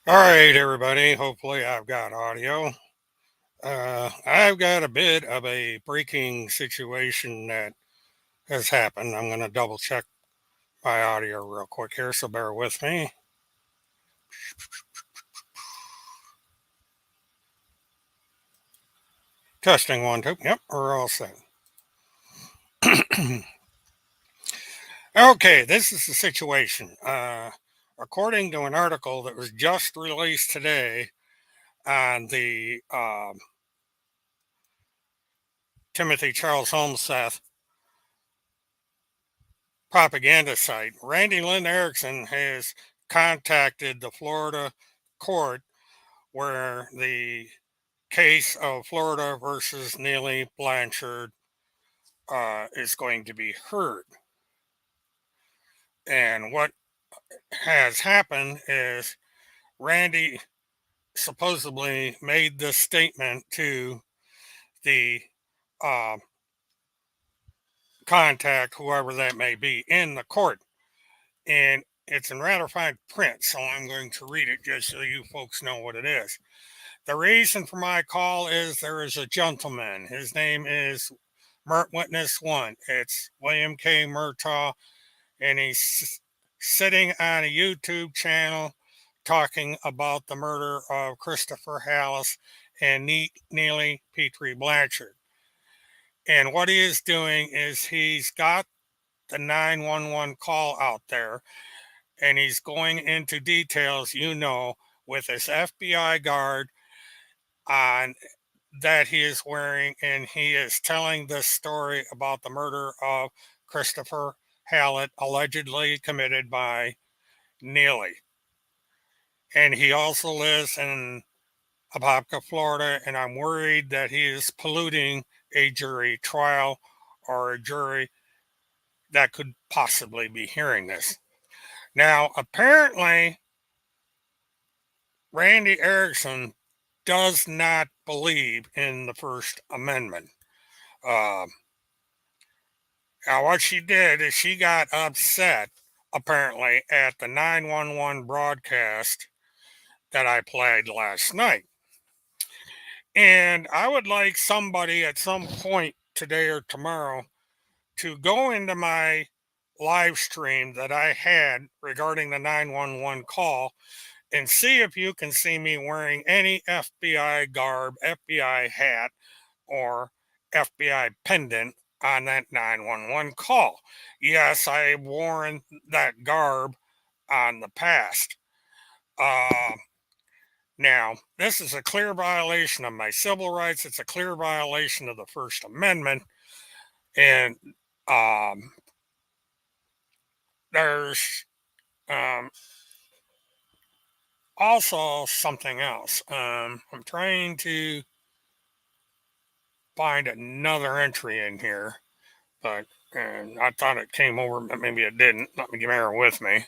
All right, everybody. Hopefully, I've got audio. I've got a bit of a breaking situation that has happened. I'm going to double check my audio real quick here, so bear with me. Testing one, two. Yep, we're all set. Okay, this is the situation. According to an article that was just released today on the Timothy Charles HOLMSETH propaganda site, Randy Lynn Erickson has contacted the Florida court where the case of Florida versus Neely Blanchard is going to be heard. And what has happened is Randy supposedly made this statement to the uh, contact, whoever that may be, in the court. And it's in ratified print, so I'm going to read it just so you folks know what it is. The reason for my call is there is a gentleman. His name is Witness 1. It's William K. Murtaugh, and he's sitting on a YouTube channel talking about the murder of Christopher Hallis and Neely Petrie Blanchard. And what he is doing is he's got the 911 call out there, and he's going into details, with his FBI guard on that he is wearing, and he is telling this story about the murder of Christopher Hallett, allegedly committed by Neely. And he also lives in Apopka, Florida, and I'm worried that he is polluting a jury trial or a jury that could possibly be hearing this. Now, apparently, Randy Erickson does not believe in the First Amendment. Uh, Now, what she did is she got upset, apparently, at the 911 broadcast that I played last night. And I would like somebody at some point today or tomorrow to go into my live stream that I had regarding the 911 call and see if you can see me wearing any FBI garb, FBI hat, or FBI pendant on that 911 call. Yes, I've worn that garb on the past. Uh, Now, this is a clear violation of my civil rights. It's a clear violation of the First Amendment. And um, there's um, also something else. I'm trying to find another entry in here, but and I thought it came over, but maybe it didn't. Let me bear with me.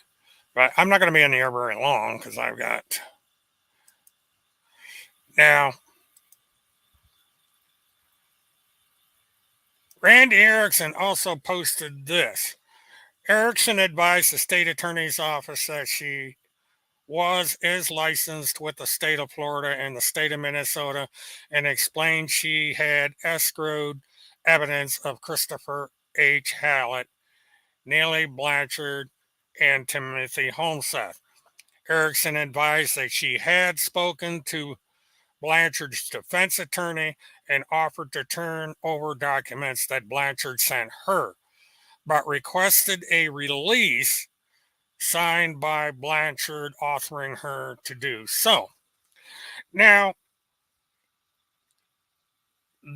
But I'm not going to be in the air very long because I've got. Now, Randy Erickson also posted this. Erickson advised the state attorney's office that she is licensed with the state of Florida and the state of Minnesota, and explained she had escrowed evidence of Christopher H. Hallett, Neely Blanchard, and Timothy HOLMSETH. Erickson advised that she had spoken to Blanchard's defense attorney and offered to turn over documents that Blanchard sent her, but requested a release signed by Blanchard offering her to do so. Now,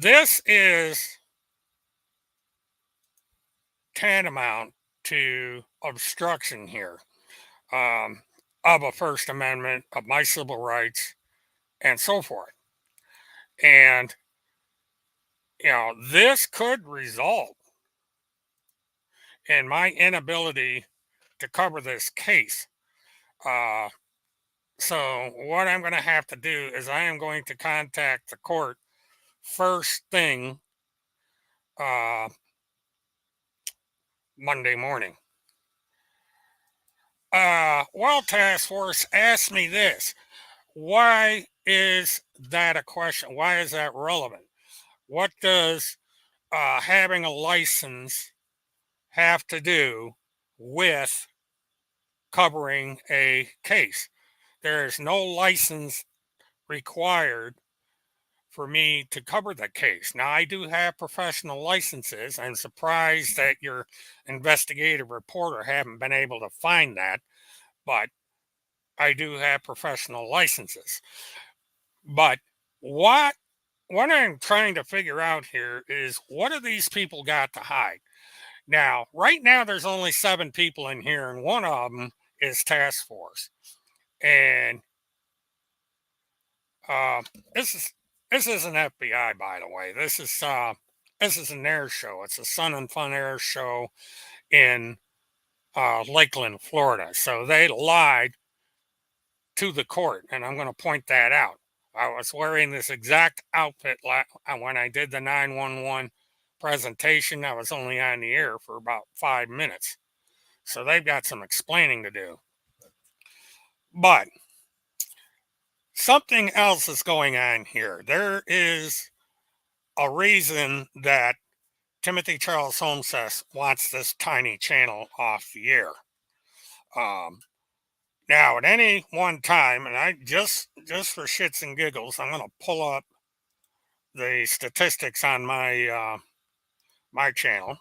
this is tantamount to obstruction here of a First Amendment, of my civil rights, and so forth. And, this could result in my inability to cover this case. Uh, so, what I'm going to have to do is I am going to contact the court first thing uh, Monday morning. Task Force asked me this. why is that a question? Why is that relevant? What does having a license have to do with covering a case? There is no license required for me to cover the case. Now, I do have professional licenses. I'm surprised that your investigative reporter haven't been able to find that, but I do have professional licenses. But what I'm trying to figure out here is, what do these people got to hide? Now, right now, there's only 7 people in here, and one of them is task force. And uh, this is this isn't FBI, by the way. This is an air show. It's a Sun and Fun air show in Lakeland, Florida. So they lied to the court, and I'm going to point that out. I was wearing this exact outfit when I did the 911 presentation. I was only on the air for about 5 minutes. So they've got some explaining to do. But something else is going on here. There is a reason that Timothy Charles HOLMSETH wants this tiny channel off the air. Now, at any one time, and I just for shits and giggles, I'm going to pull up the statistics on my channel,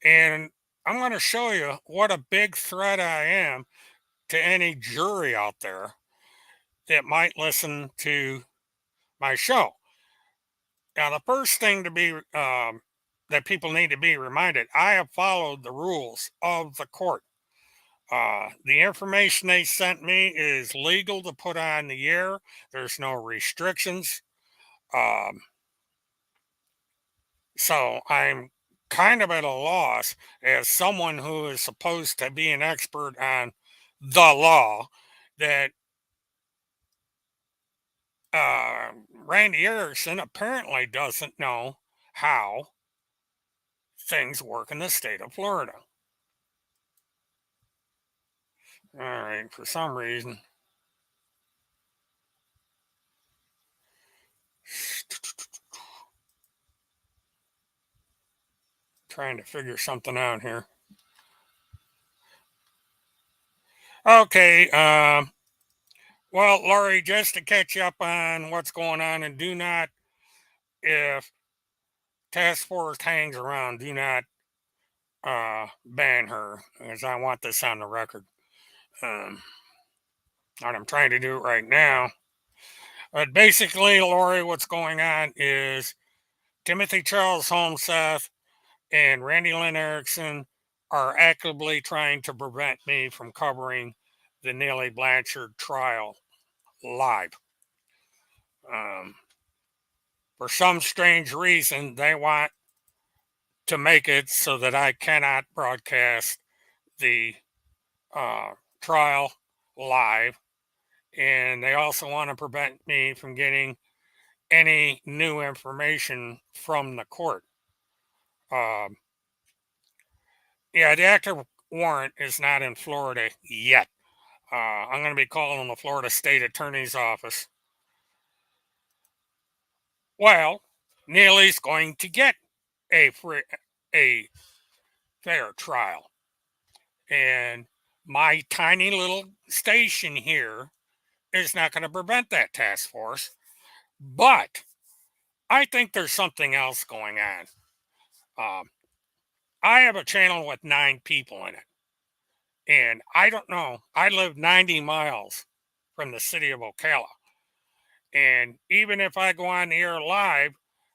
and I'm going to show you what a big threat I am to any jury out there that might listen to my show. Now, the first thing to be that people need to be reminded: I have followed the rules of the court. The information they sent me is legal to put on the air. There's no restrictions. Um, so I'm kind of at a loss as someone who is supposed to be an expert on the law that Randy Erickson apparently doesn't know how things work in the state of Florida. All right, for some reason. Trying to figure something out here. Okay, well, Laurie, just to catch you up on what's going on, and do not, if Task Force hangs around, do not ban her, as I want this on the record. And I'm trying to do it right now. But basically, Laurie, what's going on is Timothy Charles HOLMSETH and Randy Lynn Erickson are actively trying to prevent me from covering the Neely Blanchard trial live. For some strange reason, they want to make it so that I cannot broadcast the trial live. And they also want to prevent me from getting any new information from the court. Yeah, the active warrant is not in Florida yet. I'm going to be calling the Florida State Attorney's Office. Well, Neely's going to get a fair trial. And my tiny little station here is not going to prevent that task force. But I think there's something else going on. I have a channel with 9 people in it. And I don't know, I live 90 miles from the city of Ocala. And even if I go on the air live,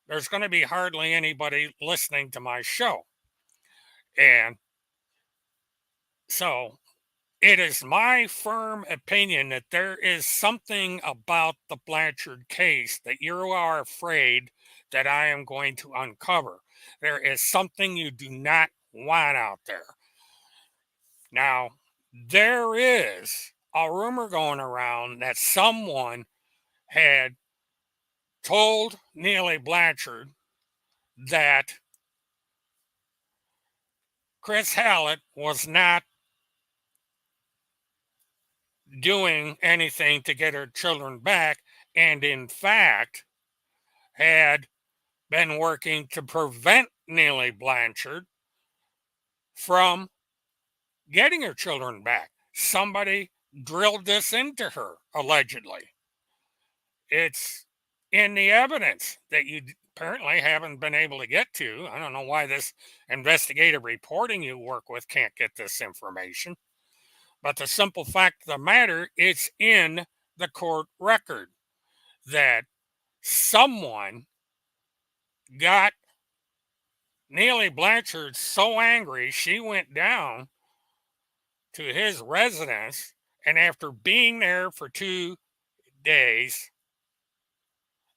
there's going to be hardly anybody listening to my show. And so it is my firm opinion that there is something about the Blanchard case that you are afraid that I am going to uncover. There is something you do not want out there. Now, there is a rumor going around that someone had told Neely Blanchard that Chris Hallett was not doing anything to get her children back, and in fact had been working to prevent Neely Blanchard from getting her children back. Somebody drilled this into her, allegedly. It's in the evidence that you apparently haven't been able to get to. I don't know why this investigative reporting you work with can't get this information. But the simple fact of the matter, it's in the court record that someone got Neely Blanchard so angry she went down to his residence, and after being there for 2 days,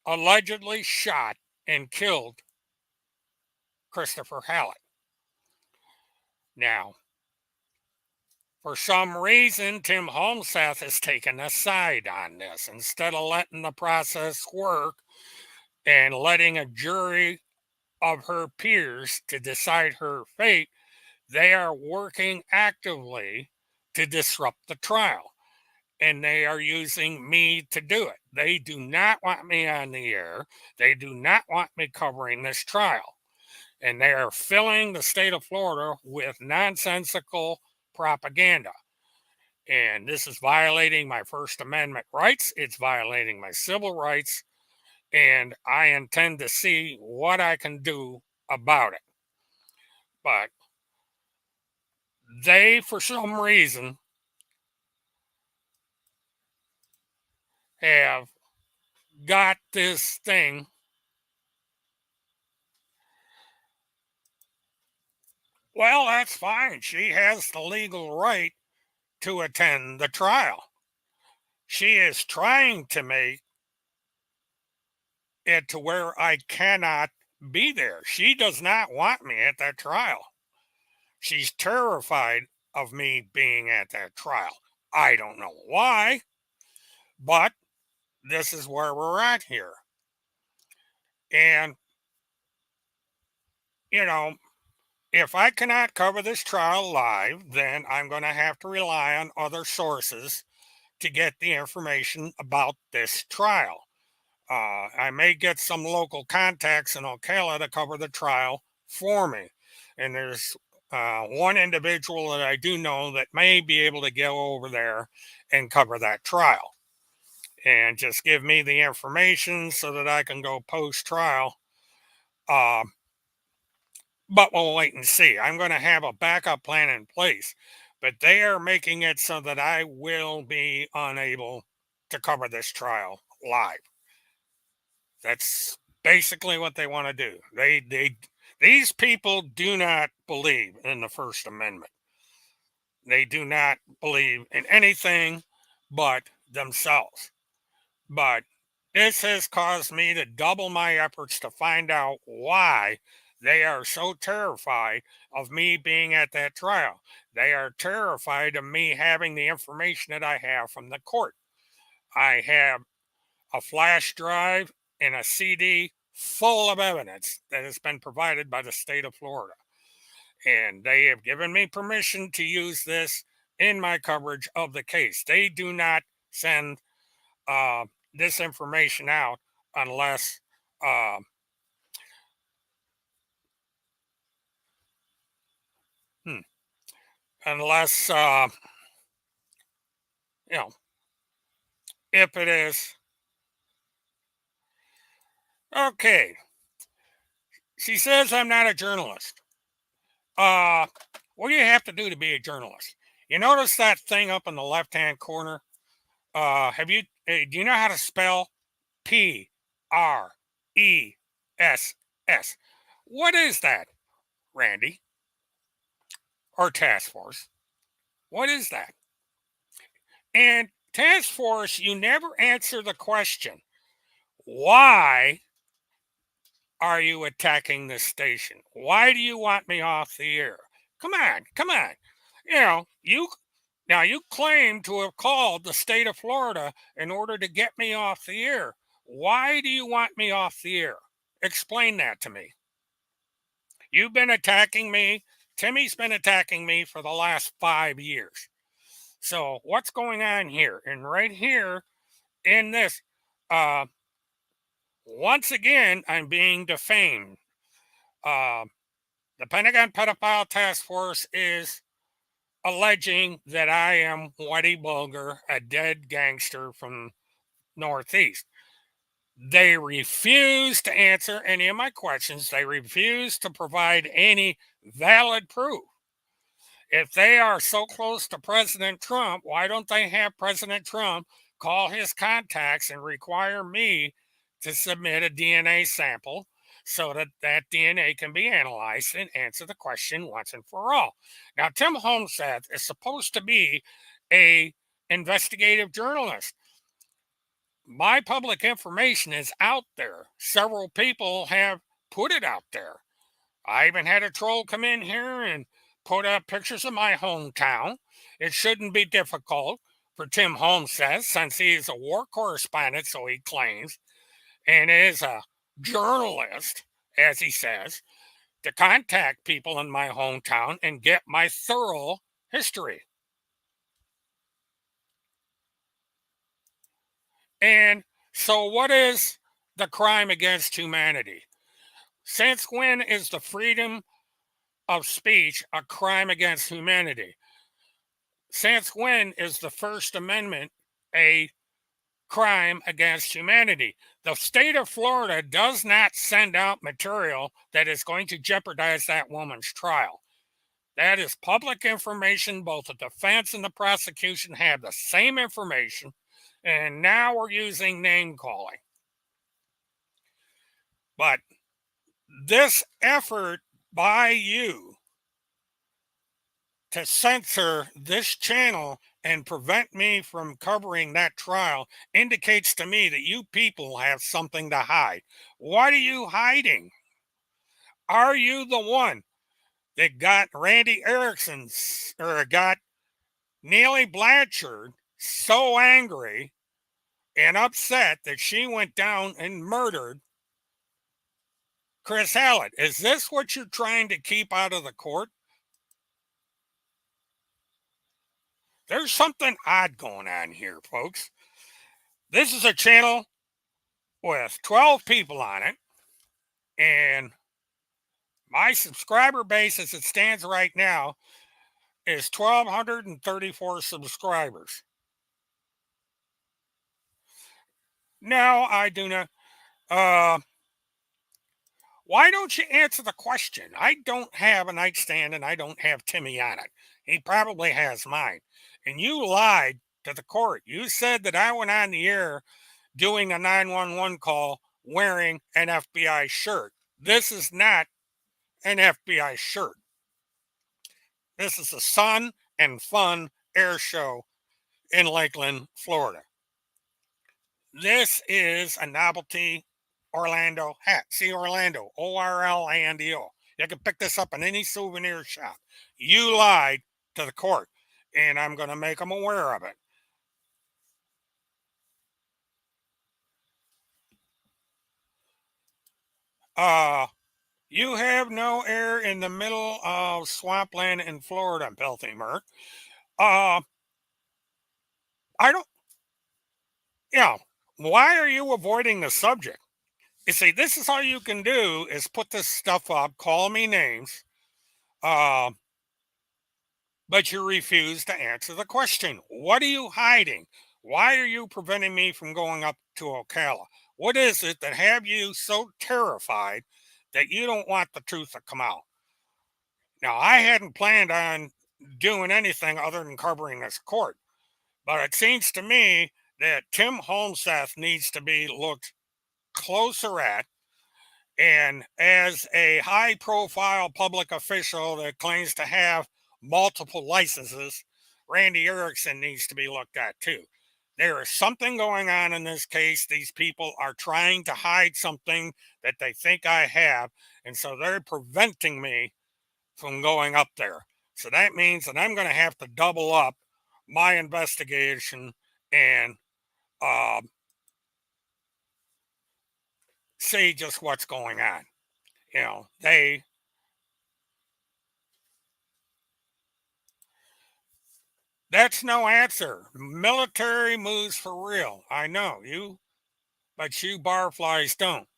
allegedly shot and killed Christopher Hallett. Now, for some reason, Tim HOLMSETH has taken a side on this. Instead of letting the process work and letting a jury of her peers to decide her fate, they are working actively to disrupt the trial. And they are using me to do it. They do not want me on the air. They do not want me covering this trial. And they are filling the state of Florida with nonsensical propaganda. And this is violating my First Amendment rights. It's violating my civil rights. And I intend to see what I can do about it. But they, for some reason, have got this thing. Well, that's fine. She has the legal right to attend the trial. She is trying to make it to where I cannot be there. She does not want me at that trial. She's terrified of me being at that trial. I don't know why, but this is where we're at here. And, you know, if I cannot cover this trial live, then I'm going to have to rely on other sources to get the information about this trial. I may get some local contacts in Ocala to cover the trial for me. And there's one individual that I do know that may be able to go over there and cover that trial and just give me the information so that I can go post trial. But we'll wait and see. I'm going to have a backup plan in place, but they are making it so that I will be unable to cover this trial live. That's basically what they want to do. These people do not believe in the First Amendment. They do not believe in anything but themselves. But this has caused me to double my efforts to find out why they are so terrified of me being at that trial. They are terrified of me having the information that I have from the court. I have a flash drive and a CD full of evidence that has been provided by the state of Florida. And they have given me permission to use this in my coverage of the case. They do not send this information out unless uh, hmm, unless you know, if it is okay. She says I'm not a journalist. uh what do you have to do to be a journalist? You notice that thing up in the left hand corner? Have you do you know how to spell PRESS? What is that, Randy? Or task force? What is that? And task force, you never answer the question, why are you attacking this station? Why do you want me off the air? Come on, come on. You know, you claim to have called the state of Florida in order to get me off the air. Why do you want me off the air? Explain that to me. You've been attacking me. Timmy's been attacking me for the last 5 years. So what's going on here? And right here in this, uh, once again, I'm being defamed. Uh, the Pentagon Pedophile Task Force is alleging that I am Whitey Bulger, a dead gangster from Northeast. They refuse to answer any of my questions. They refuse to provide any valid proof. If they are so close to President Trump, why don't they have President Trump call his contacts and require me to submit a DNA sample so that that DNA can be analyzed and answer the question once and for all? Now, Tim Holmseth is supposed to be a investigative journalist. My public information is out there. Several people have put it out there. I even had a troll come in here and put up pictures of my hometown. It shouldn't be difficult for Tim Holmseth, since he is a war correspondent, so he claims, and is a journalist, as he says, to contact people in my hometown and get my thorough history. And so, what is the crime against humanity? Since when is the freedom of speech a crime against humanity? Since when is the First Amendment a crime against humanity? The state of Florida does not send out material that is going to jeopardize that woman's trial. That is public information. Both the defense and the prosecution have the same information, and now we're using name calling. But this effort by you to censor this channel and prevent me from covering that trial indicates to me that you people have something to hide. What are you hiding? Are you the one that got Randy Erickson's or got Neely Blanchard so angry and upset that she went down and murdered Chris Hallett? Is this what you're trying to keep out of the court? There's something odd going on here, folks. This is a channel with 12 people on it, and my subscriber base as it stands right now is 1,234 subscribers. No, I do not. Why don't you answer the question? I don't have a nightstand and I don't have Timmy on it. He probably has mine. And you lied to the court. You said that I went on the air doing a 911 call wearing an FBI shirt. This is not an FBI shirt. This is a Sun and Fun air show in Lakeland, Florida. This is a novelty Orlando hat. See Orlando, Orlando. You can pick this up in any souvenir shop. You lied to the court, and I'm going to make them aware of it. You have no air in the middle of swampland in Florida, Filthy Merc. I don't, yeah. Why are you avoiding the subject? You see, this is all you can do is put this stuff up, call me names, uh, but you refuse to answer the question. What are you hiding? Why are you preventing me from going up to Ocala? What is it that have you so terrified that you don't want the truth to come out? Now, I hadn't planned on doing anything other than covering this court, but it seems to me that Tim Holmseth needs to be looked closer at. And as a high profile public official that claims to have multiple licenses, Randy Erickson needs to be looked at too. There is something going on in this case. These people are trying to hide something that they think I have. And so they're preventing me from going up there. So that means that I'm going to have to double up my investigation and uh, see just what's going on. You know, That's no answer. Military moves for real. I know you, but you barflies don't.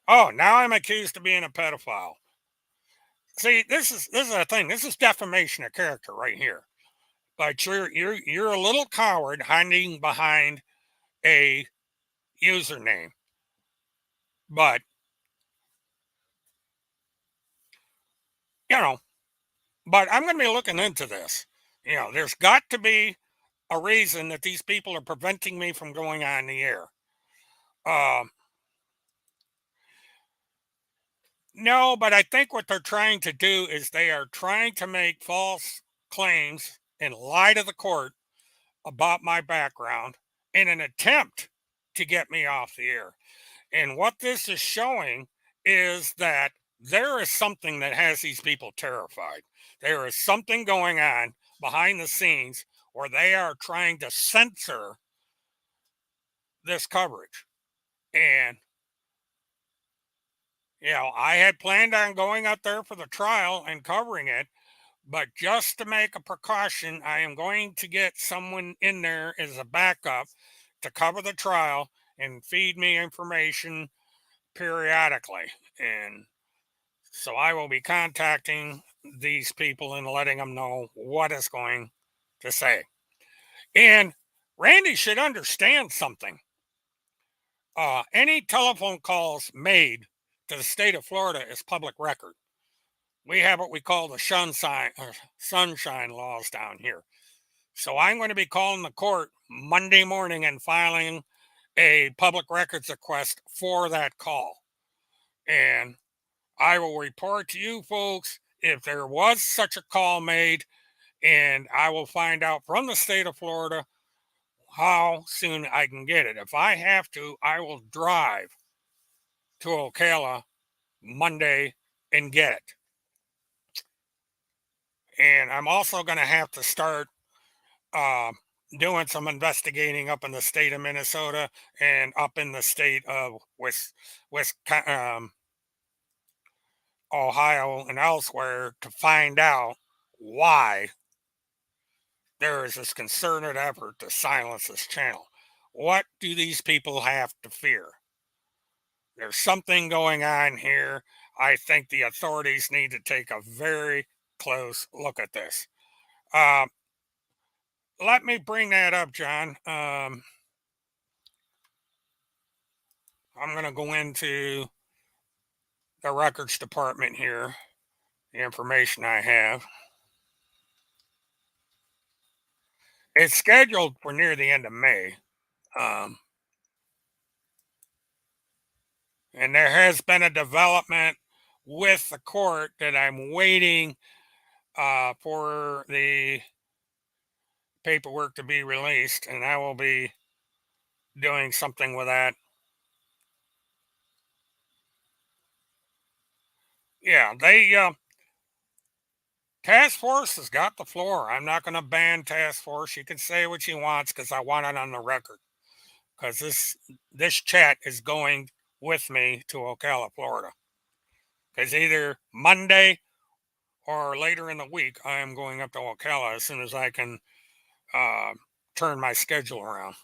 Oh, now I'm accused of being a pedophile. See, this is a thing. This is defamation of character right here. But you're a little coward hiding behind a username. But you know, but I'm going to be looking into this. There's got to be a reason that these people are preventing me from going on the air. Um, no, but I think what they're trying to do is they are trying to make false claims and lie to the court about my background in an attempt to get me off the air. And what this is showing is that there is something that has these people terrified. There is something going on behind the scenes where they are trying to censor this coverage. And, I had planned on going out there for the trial and covering it. But just to make a precaution, I am going to get someone in there as a backup to cover the trial and feed me information periodically. And so I will be contacting these people and letting them know what it's going to say. And Randy should understand something. Any telephone calls made to the state of Florida is public record. We have what we call the sunshine laws down here. So I'm going to be calling the court Monday morning and filing a public records request for that call. And I will report to you folks if there was such a call made, and I will find out from the state of Florida how soon I can get it. If I have to, I will drive to Ocala Monday and get it. And I'm also going to have to start uh, doing some investigating up in the state of Minnesota and up in the state of Ohio and elsewhere to find out why there is this concerted effort to silence this channel. What do these people have to fear? There's something going on here. I think the authorities need to take a very close look at this. Uh, Let me bring that up, John. I'm going to go into the records department here, the information I have. It's scheduled for near the end of May. And there has been a development with the court that I'm waiting for the paperwork to be released, and I will be doing something with that. Yeah, task force has got the floor. I'm not going to ban task force. You can say what you wants because I want it on the record. Because this chat is going with me to Ocala, Florida. Because either Monday or later in the week, I am going up to Ocala as soon as I can turn my schedule around.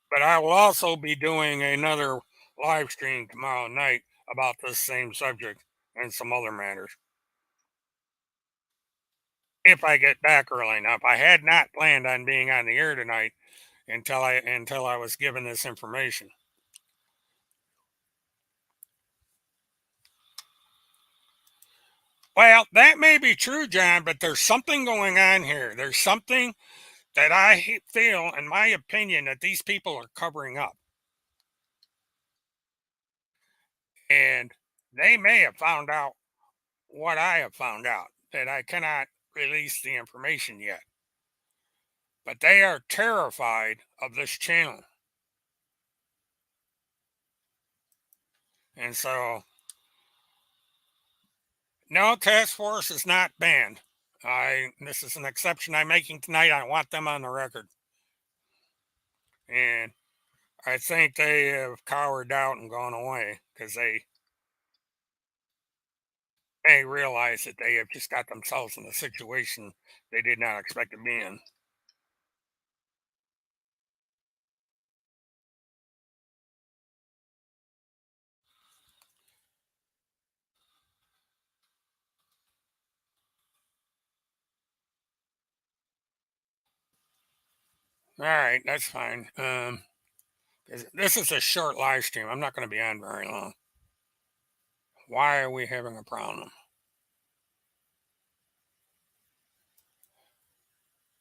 But I will also be doing another live stream tomorrow night about this same subject and some other matters. If I get back early enough, I had not planned on being on the air tonight until I was given this information. Well, that may be true, John, but there's something going on here. There's something that I feel, in my opinion, that these people are covering up. And they may have found out what I have found out, that I cannot release the information yet. But they are terrified of this channel. And so, no, task force is not banned. This is an exception I'm making tonight. I want them on the record. And I think they have cowered out and gone away because they realize that they have just got themselves in a situation they did not expect to be in. All right, that's fine. 'Cause this is a short live stream. I'm not going to be on very long. Why are we having a problem?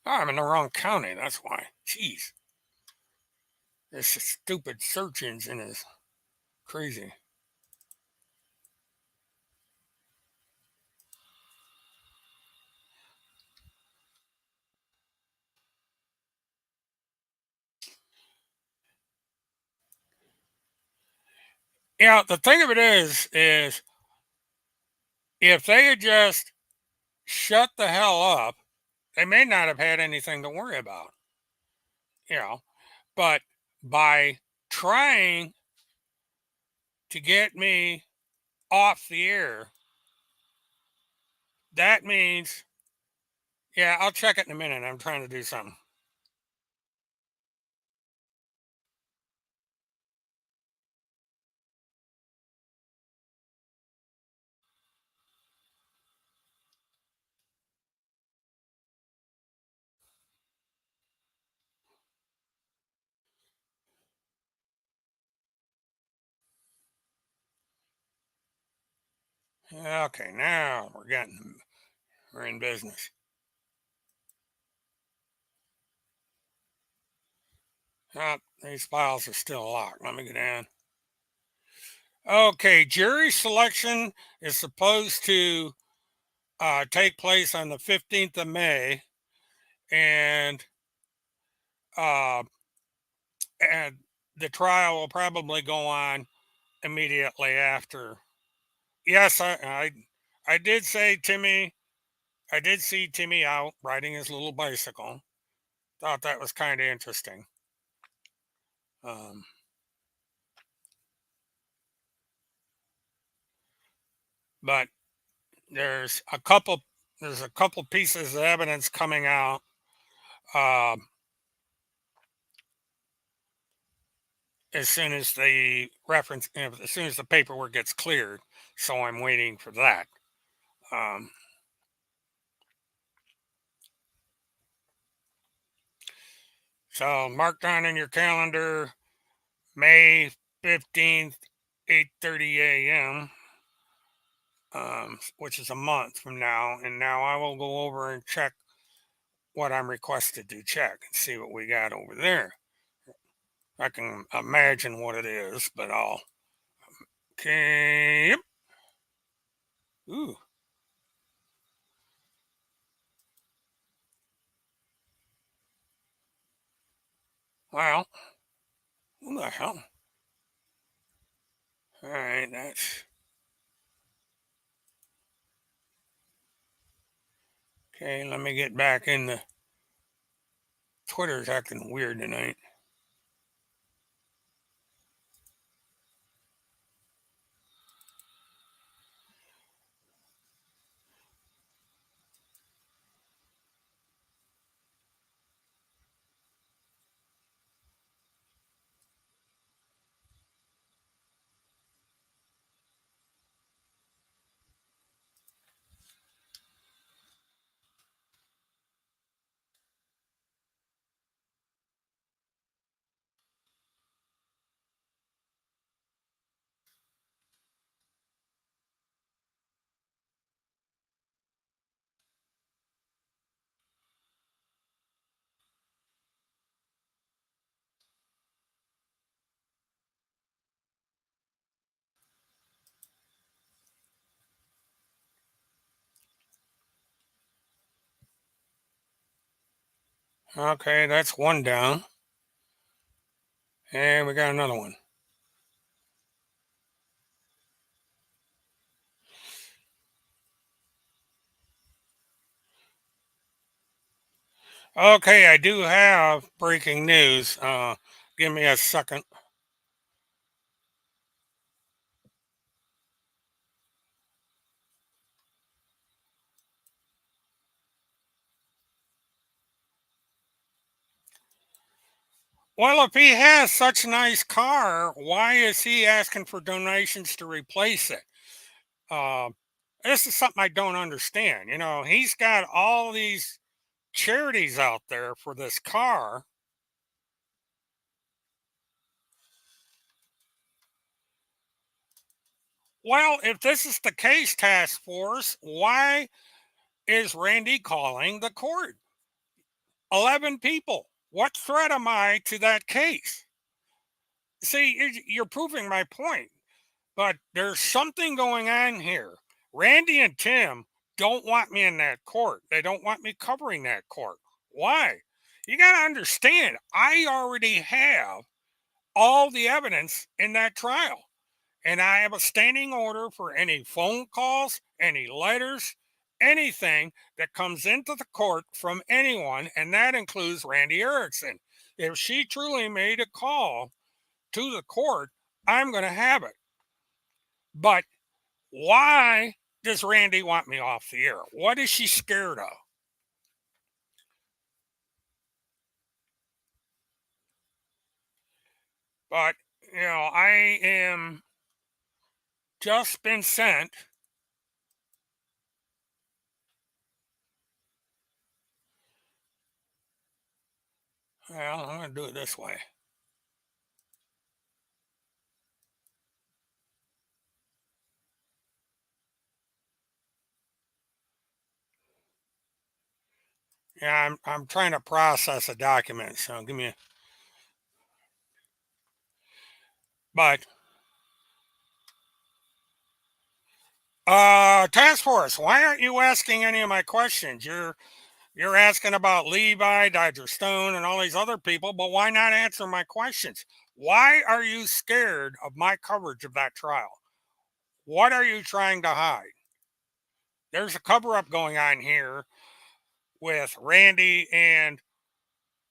Oh, I'm in the wrong county. That's why. Jeez, this stupid search engine is crazy. Yeah, the thing of it is if they had just shut the hell up, they may not have had anything to worry about. You know, but by trying to get me off the air, that means, yeah, I'll check it in a minute. I'm trying to do something. Okay, now we're in business. Oh, these files are still locked. Let me get in. Okay, jury selection is supposed to take place on the 15th of May, and uh, and the trial will probably go on immediately after. Yes, I did say Timmy. I did see Timmy out riding his little bicycle. Thought that was kind of interesting. Um, but there's a couple pieces of evidence coming out. Um, as soon as the reference, as soon as the paperwork gets cleared. So I'm waiting for that. Um, so mark down in your calendar May 15th, 8:30 a.m., which is a month from now. And now I will go over and check what I'm requested to check and see what we got over there. I can imagine what it is, but I'll. Okay. Yep. Ooh. Well, who the hell? All right, that's okay. Let me get back in the Twitter's acting weird tonight. Okay, that's one down. And we got another one. Okay, I do have breaking news. Give me a second. Well, if he has such a nice car, why is he asking for donations to replace it? Uh, this is something I don't understand. You know, he's got all these charities out there for this car. Well, if this is the case, task force, why is Randy calling the court? 11 people. What threat am I to that case? See, you're proving my point, but there's something going on here. Randy and Tim don't want me in that court. They don't want me covering that court. Why? You got to understand, I already have all the evidence in that trial. And I have a standing order for any phone calls, any letters, anything that comes into the court from anyone, and that includes Randy Erickson. If she truly made a call to the court, I'm going to have it. But why does Randy want me off the air? What is she scared of? But, I am just been sent. Well, I'm going to do it this way. Yeah, I'm trying to process a document, so give me a. But task force, why aren't you asking any of my questions? You're asking about Levi, Dodger Stone, and all these other people, but why not answer my questions? Why are you scared of my coverage of that trial? What are you trying to hide? There's a cover up going on here with Randy and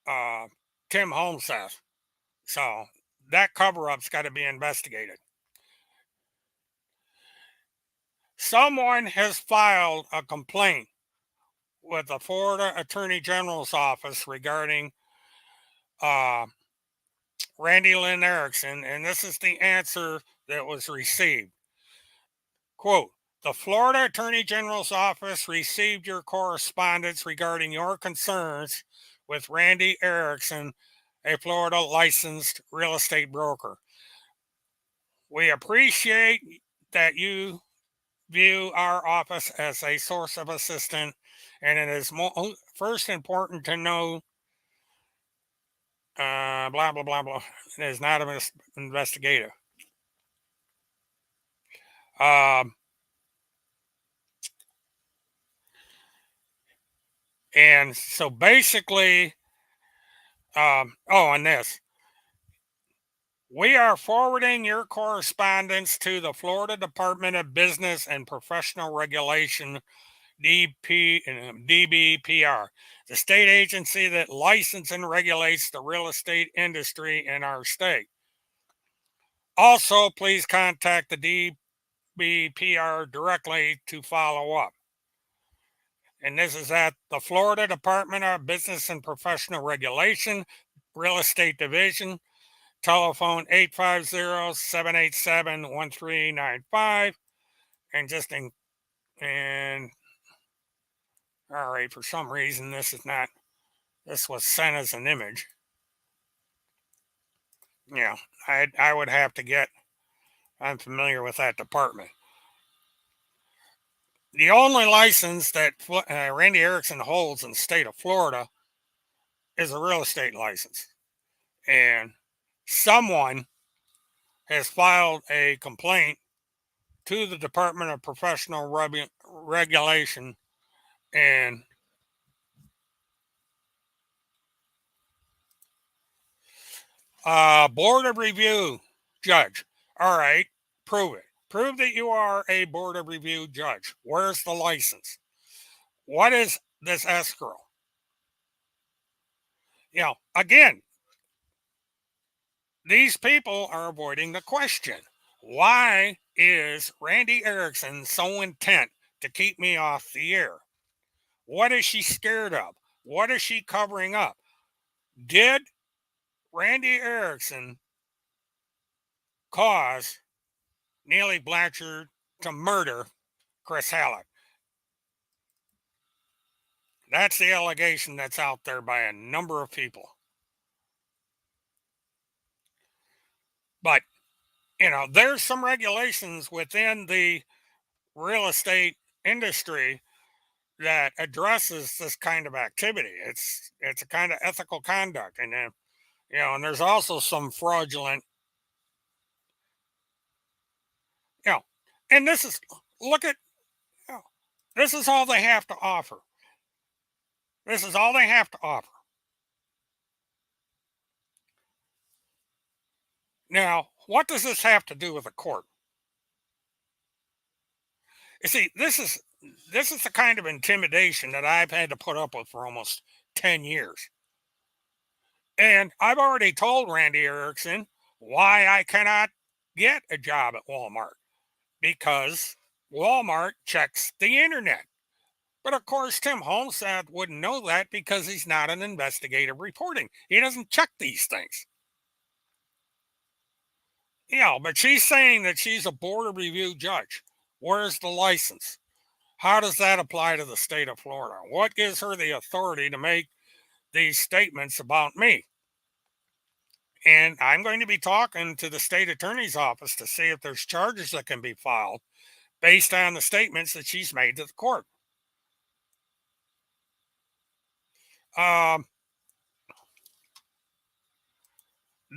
uh, Tim HOLMSETH. So that cover up's got to be investigated. Someone has filed a complaint with the Florida Attorney General's office regarding uh, Randy Lynn Erickson, and this is the answer that was received. Quote, the Florida Attorney General's office received your correspondence regarding your concerns with Randy Erickson, a Florida licensed real estate broker. We appreciate that you view our office as a source of assistance, and it is first important to know blah blah blah blah. It is not investigative. Um, and so basically, and this, we are forwarding your correspondence to the Florida Department of Business and Professional Regulation, DBPR, the state agency that licenses and regulates the real estate industry in our state. Also, please contact the DBPR directly to follow up. And this is at the Florida Department of Business and Professional Regulation, Real Estate Division, telephone 850-787-1395. And and all right, for some reason, this was sent as an image. Yeah, I would have to I'm familiar with that department. The only license that Randy Erickson holds in the state of Florida is a real estate license. And someone has filed a complaint to the Department of Professional Regulation and Board of Review judge. All right, prove it. Prove that you are a Board of Review judge. Where's the license? What is this escrow? Again, These people are avoiding the question. Why is Randy Erickson so intent to keep me off the air? What is she scared of? What is she covering up? Did Randy Erickson cause Neely Blanchard to murder Chris Hallett? That's the allegation that's out there by a number of people. But, there's some regulations within the real estate industry that addresses this kind of activity. It's a kind of ethical conduct, and and there's also some fraudulent, you know, and this is look at you know, this is all they have to offer. This is all they have to offer. Now, what does this have to do with the court? You see, this is the kind of intimidation that I've had to put up with for almost 10 years. And I've already told Randy Erickson why I cannot get a job at Walmart, because Walmart checks the internet. But of course, Tim Holmseth wouldn't know that because he's not an investigative reporting. He doesn't check these things. But she's saying that she's a board of review judge. Where's the license? How does that apply to the state of Florida? What gives her the authority to make these statements about me? And I'm going to be talking to the state attorney's office to see if there's charges that can be filed based on the statements that she's made to the court. That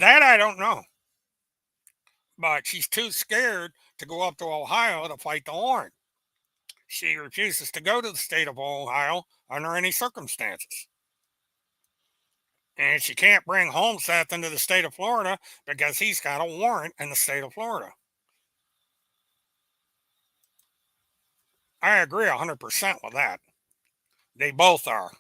I don't know. But she's too scared to go up to Ohio to fight the warrant. She refuses to go to the state of Ohio under any circumstances. And she can't bring Holmseth into the state of Florida because he's got a warrant in the state of Florida. I agree 100% with that. They both are.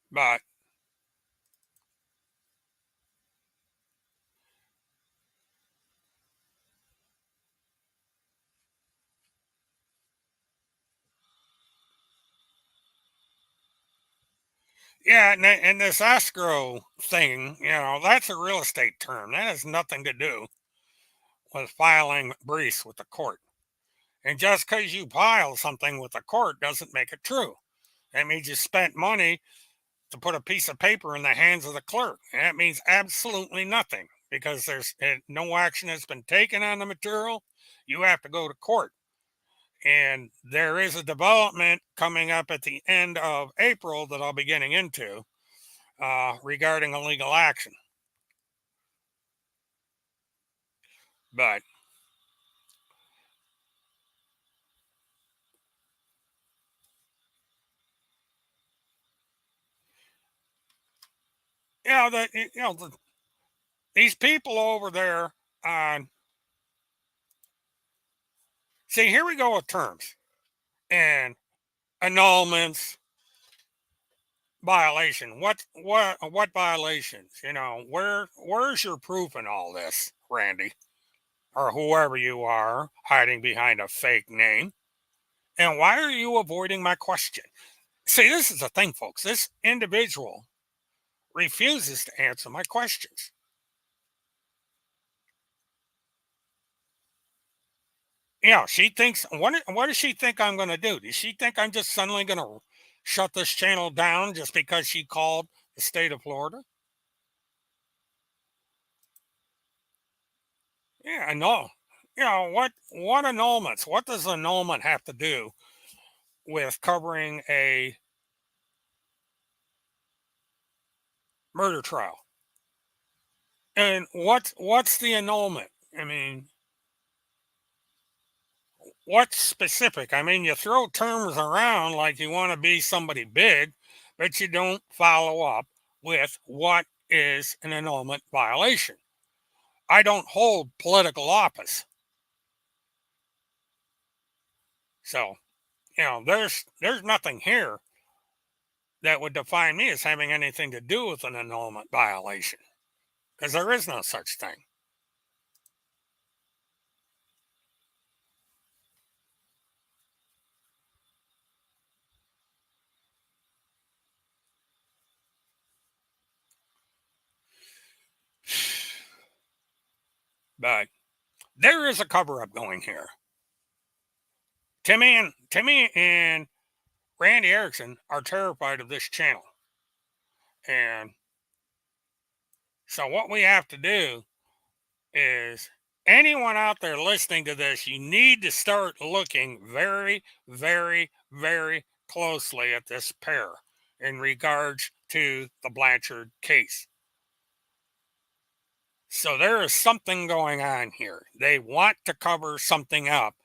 But yeah, and this escrow thing, that's a real estate term. That has nothing to do with filing briefs with the court. And just because you file something with the court doesn't make it true. That means you spent money to put a piece of paper in the hands of the clerk. And that means absolutely nothing because there's no action has been taken on the material. You have to go to court. And there is a development coming up at the end of April that I'll be getting into regarding a legal action. But these people over there on see, here we go with terms and annulments, violation. What violations? Where's your proof in all this, Randy, or whoever you are hiding behind a fake name? And why are you avoiding my question? See, this is the thing, folks. This individual refuses to answer my questions. She thinks, what does she think I'm going to do? Does she think I'm just suddenly going to shut this channel down just because she called the state of Florida? Yeah, no. What annulments? What does annulment have to do with covering a murder trial? And what's the annulment? I mean, what's specific? I mean, you throw terms around like you want to be somebody big, but you don't follow up with what is an annulment violation. I don't hold political office. So, there's nothing here that would define me as having anything to do with an annulment violation, because there is no such thing. But there is a cover up going here. Timmy and Randy Erickson are terrified of this channel. And so what we have to do is, anyone out there listening to this, you need to start looking very, very, very closely at this pair in regards to the Blanchard case. So there is something going on here. They want to cover something up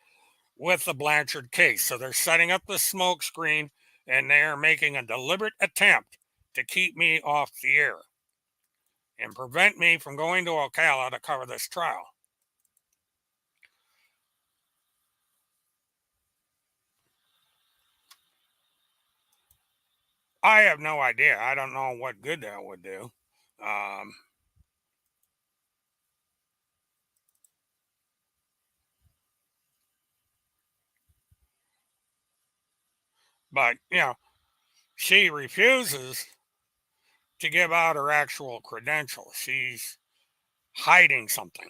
with the Blanchard case. So they're setting up the smoke screen, and they're making a deliberate attempt to keep me off the air and prevent me from going to Ocala to cover this trial. I have no idea. I don't know what good that would do. But, she refuses to give out her actual credentials. She's hiding something.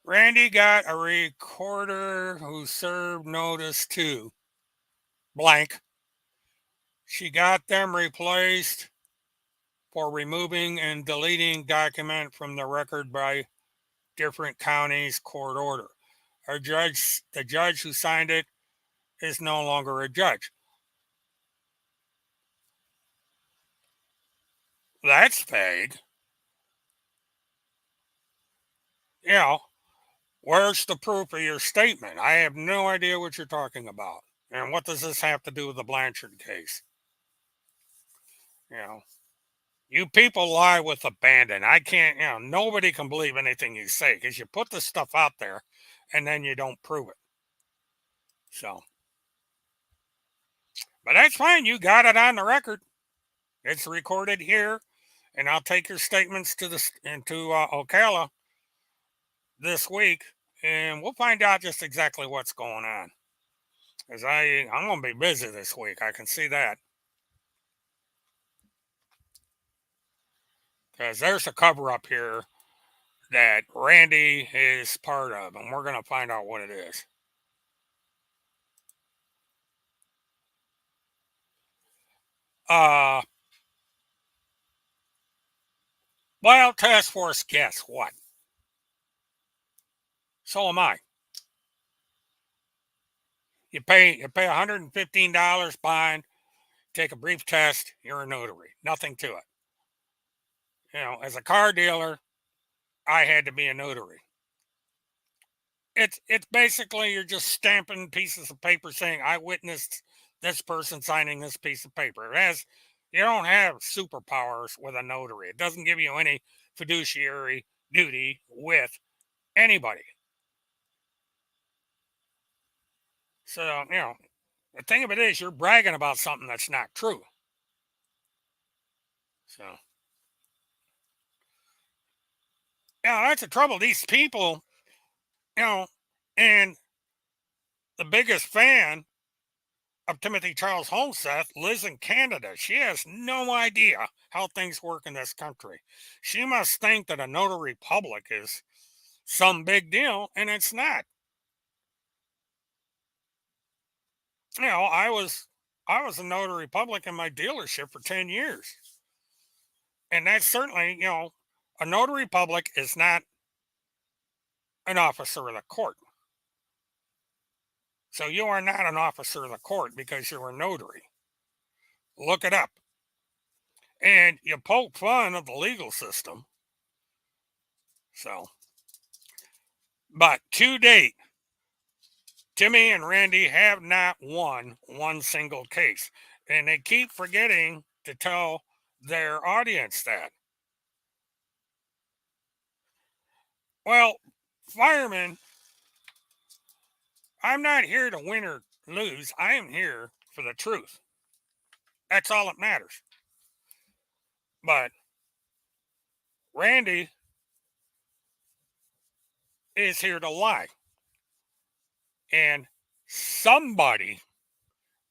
Randy got a recorder who served notice to blank. She got them replaced for removing and deleting document from the record by different counties' court order. The judge who signed it is no longer a judge. That's vague. Where's the proof of your statement? I have no idea what you're talking about. And what does this have to do with the Blanchard case? You people lie with abandon. I can't, nobody can believe anything you say because you put the stuff out there and then you don't prove it. So, but that's fine. You got it on the record. It's recorded here, and I'll take your statements to Ocala this week, and we'll find out just exactly what's going on. Because I'm going to be busy this week. I can see that. Because there's a cover up here that Randy is part of, and we're going to find out what it is. Well, task force, guess what? So am I. You pay $115 bond, take a brief test, you're a notary. Nothing to it. As a car dealer, I had to be a notary. It's basically you're just stamping pieces of paper saying I witnessed this person signing this piece of paper. You don't have superpowers with a notary. It doesn't give you any fiduciary duty with anybody. So, the thing of it is you're bragging about something that's not true. So, that's the trouble. These people, and the biggest fan of Timothy Charles HOLMSETH lives in Canada. She has no idea how things work in this country. She must think that a notary public is some big deal, and it's not. I was a notary public in my dealership for 10 years. And that's certainly, a notary public is not an officer of the court. So you are not an officer of the court because you're a notary. Look it up. And you poke fun of the legal system. So, but to date, Timmy and Randy have not won one single case, and they keep forgetting to tell their audience that. Well, firemen, I'm not here to win or lose. I am here for the truth. That's all that matters. But Randy is here to lie. And somebody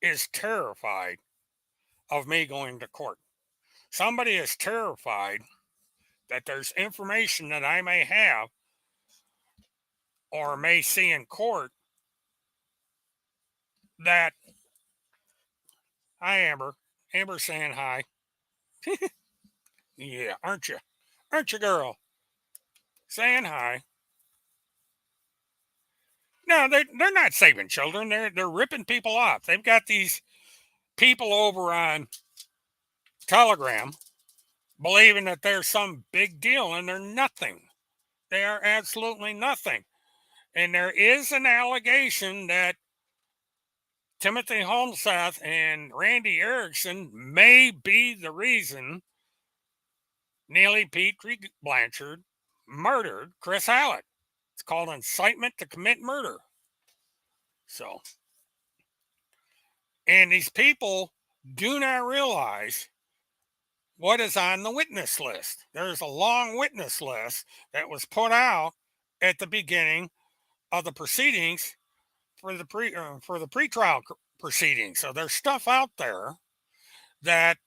is terrified of me going to court. Somebody is terrified that there's information that I may have or may see in court that, hi, Amber. Amber saying hi. Yeah, aren't you? Aren't you, girl? Saying hi. No, they're not saving children. They're ripping people off. They've got these people over on Telegram believing that they're some big deal, and they're nothing. They are absolutely nothing. And there is an allegation that Timothy HOLMSETH and RANDI ERICKSON may be the reason Neely Blanchard murdered Chris Hallett. It's called incitement to commit murder. So, and these people do not realize what is on the witness list. There's a long witness list that was put out at the beginning of the proceedings for the pretrial proceedings. So there's stuff out there that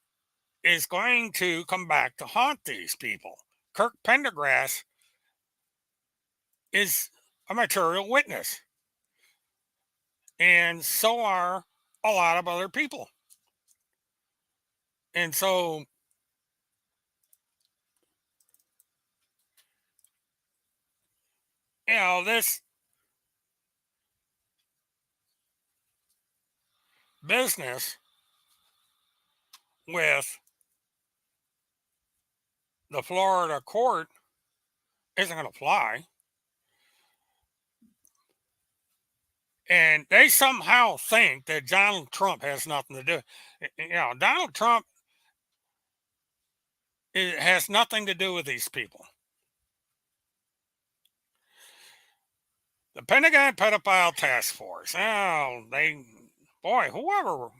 is going to come back to haunt these people. Kirk Pendergrass is a material witness, and so are a lot of other people. And so, this business with the Florida court isn't going to fly. And they somehow think that Donald Trump has nothing to do. Donald Trump has nothing to do with these people. The Pentagon Pedophile Task Force. Whoever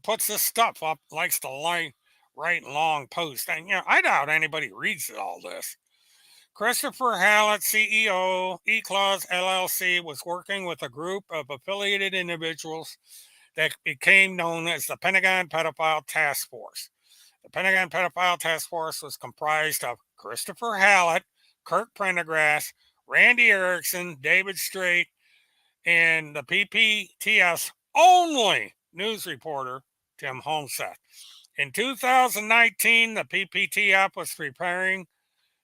puts this stuff up likes to write long posts. And I doubt anybody reads all this. Christopher Hallett, CEO, eClause LLC, was working with a group of affiliated individuals that became known as the Pentagon Pedophile Task Force. The Pentagon Pedophile Task Force was comprised of Christopher Hallett, Kirk Pendergrass, RANDI ERICKSON, David Strait, and the PPTF's only news reporter, Tim HOLMSETH. In 2019, the PPTF was preparing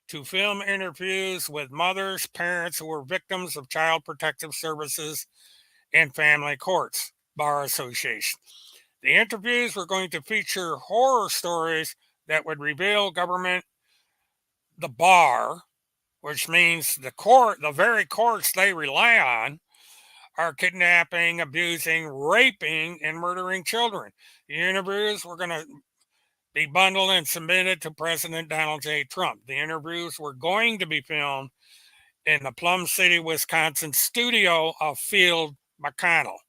to film interviews with mothers, parents who were victims of Child Protective Services and Family Courts Bar Association. The interviews were going to feature horror stories that would reveal the bar, which means the very courts they rely on, are kidnapping, abusing, raping, and murdering children. The interviews were going to be bundled and submitted to President Donald J. Trump. The interviews were going to be filmed in the Plum City, Wisconsin studio of Field McConnell.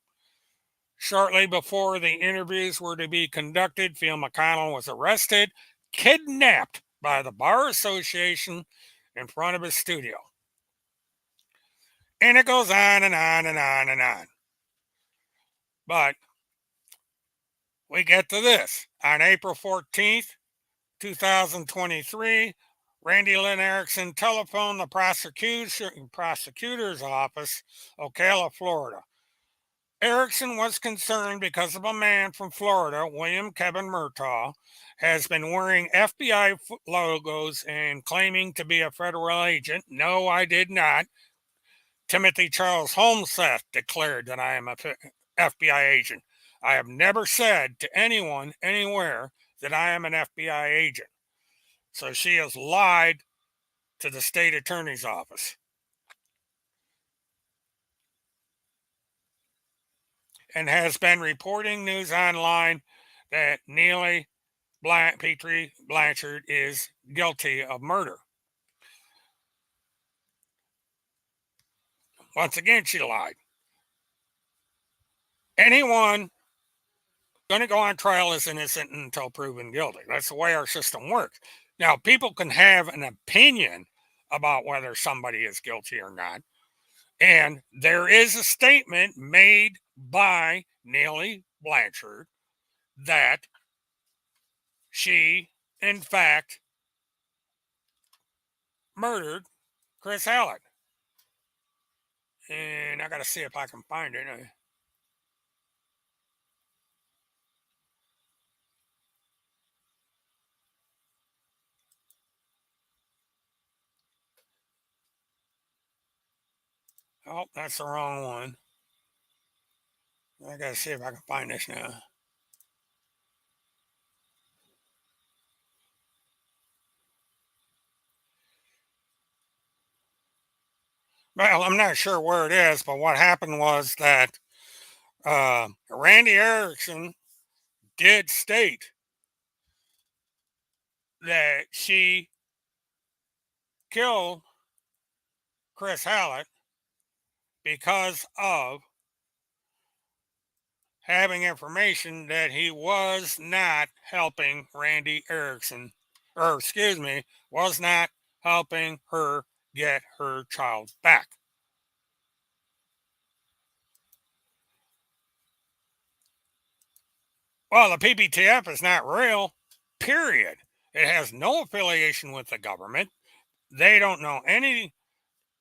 Shortly before the interviews were to be conducted, Phil McConnell was arrested, kidnapped by the Bar Association in front of his studio. And it goes on and on and on and on. But we get to this. On April 14th, 2023, Randy Lynn Erickson telephoned the prosecutor's office, Ocala, Florida. Erickson was concerned because of a man from Florida, William Kevin Murtaugh, has been wearing FBI logos and claiming to be a federal agent. No, I did not. Timothy Charles HOLMSETH declared that I am a FBI agent. I have never said to anyone anywhere that I am an FBI agent. So she has lied to the state attorney's office. and has been reporting news online that Neely Blanchard is guilty of murder. Once again, she lied. Anyone going to go on trial is innocent until proven guilty. That's the way our system works. Now, people can have an opinion about whether somebody is guilty or not. And there is a statement made by Neely Blanchard that she, in fact, murdered Chris Hallett. And I got to see if I can find it. Oh, that's the wrong one. I got to see if I can find this now. Well, I'm not sure where it is, but what happened was that Randy Erickson did state that she killed Chris Hallett because of having information that he was not helping Randy Erickson, or excuse me, was not helping her get her child back. Well, the PPTF is not real, period. It has no affiliation with the government. They don't know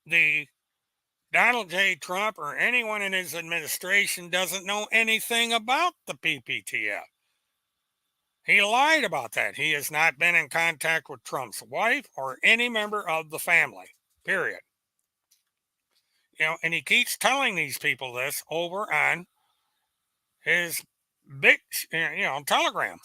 the Donald J. Trump or anyone in his administration doesn't know anything about the PPTF. He lied about that. He has not been in contact with Trump's wife or any member of the family, period. And he keeps telling these people this over on his big, Telegram.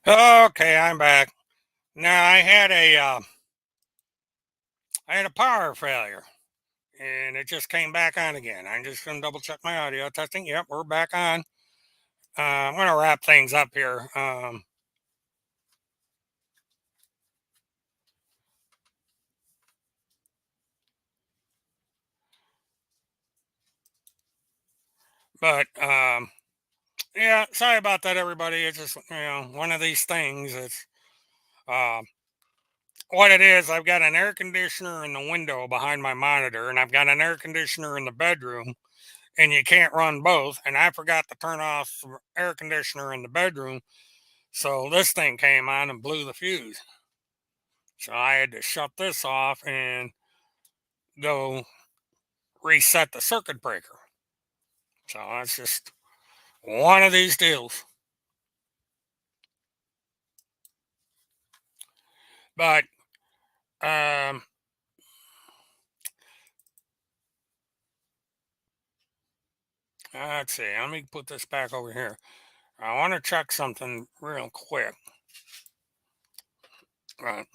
Okay, I'm back. Now I had a power failure, and it just came back on again. I'm just gonna double check my audio testing. Yep, we're back on. I'm gonna wrap things up here. But yeah, sorry about that, everybody. It's just one of these things. It's uh, what it is. I've got an air conditioner in the window behind my monitor, and I've got an air conditioner in the bedroom, and you can't run both. And I forgot to turn off the air conditioner in the bedroom, so this thing came on and blew the fuse. So I had to shut this off and go reset the circuit breaker. So that's just one of these deals. But um, let's see. Let me put this back over here. I want to check something real quick. Right.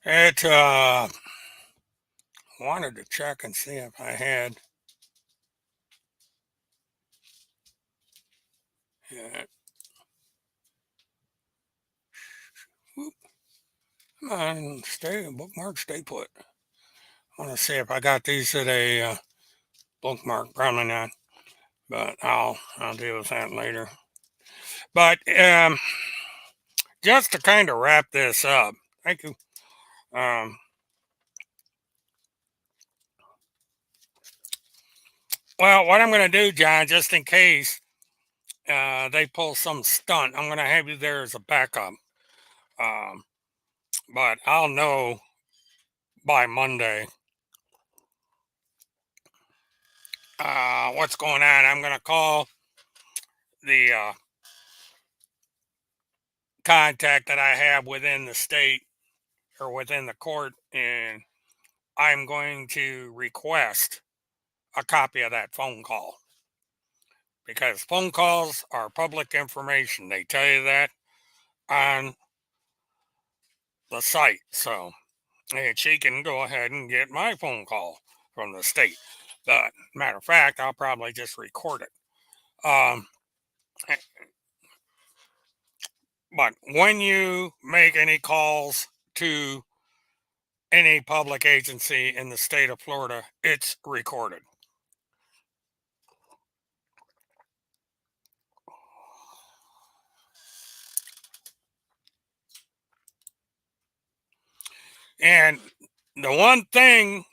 It wanted to check and see if I had. Uh, Come on, stay bookmark, stay put. I want to see if I got these at a bookmark. Probably not, but I'll deal with that later. But just to kind of wrap this up, thank you. Um, well, what I'm going to do, John, just in case they pull some stunt, I'm going to have you there as a backup. Um, but I'll know by Monday what's going on. I'm going to call the contact that I have within the state or within the court, and I'm going to request a copy of that phone call because phone calls are public information. They tell you that on the site. So, and she can go ahead and get my phone call from the state. But matter of fact, I'll probably just record it. But when you make any calls to any public agency in the state of Florida, it's recorded. And the one thing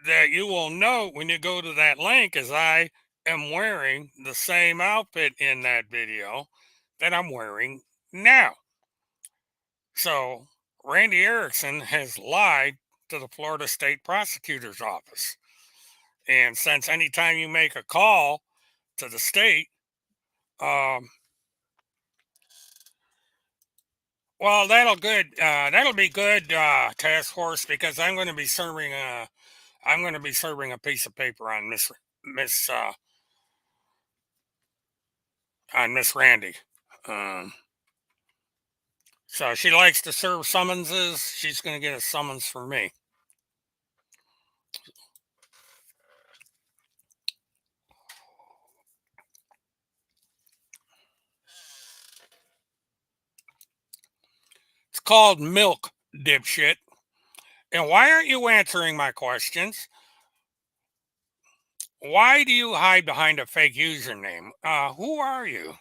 that you will note when you go to that link is I am wearing the same outfit in that video that I'm wearing now. So Randy Erickson has lied to the Florida State Prosecutor's Office. And since anytime you make a call to the state, um, well, that'll be good, task force, because I'm going to be serving a piece of paper on Miss on Miss Randy. Um, so she likes to serve summonses. She's going to get a summons for me. It's called milk, dipshit. And why aren't you answering my questions? Why do you hide behind a fake username? Who are you?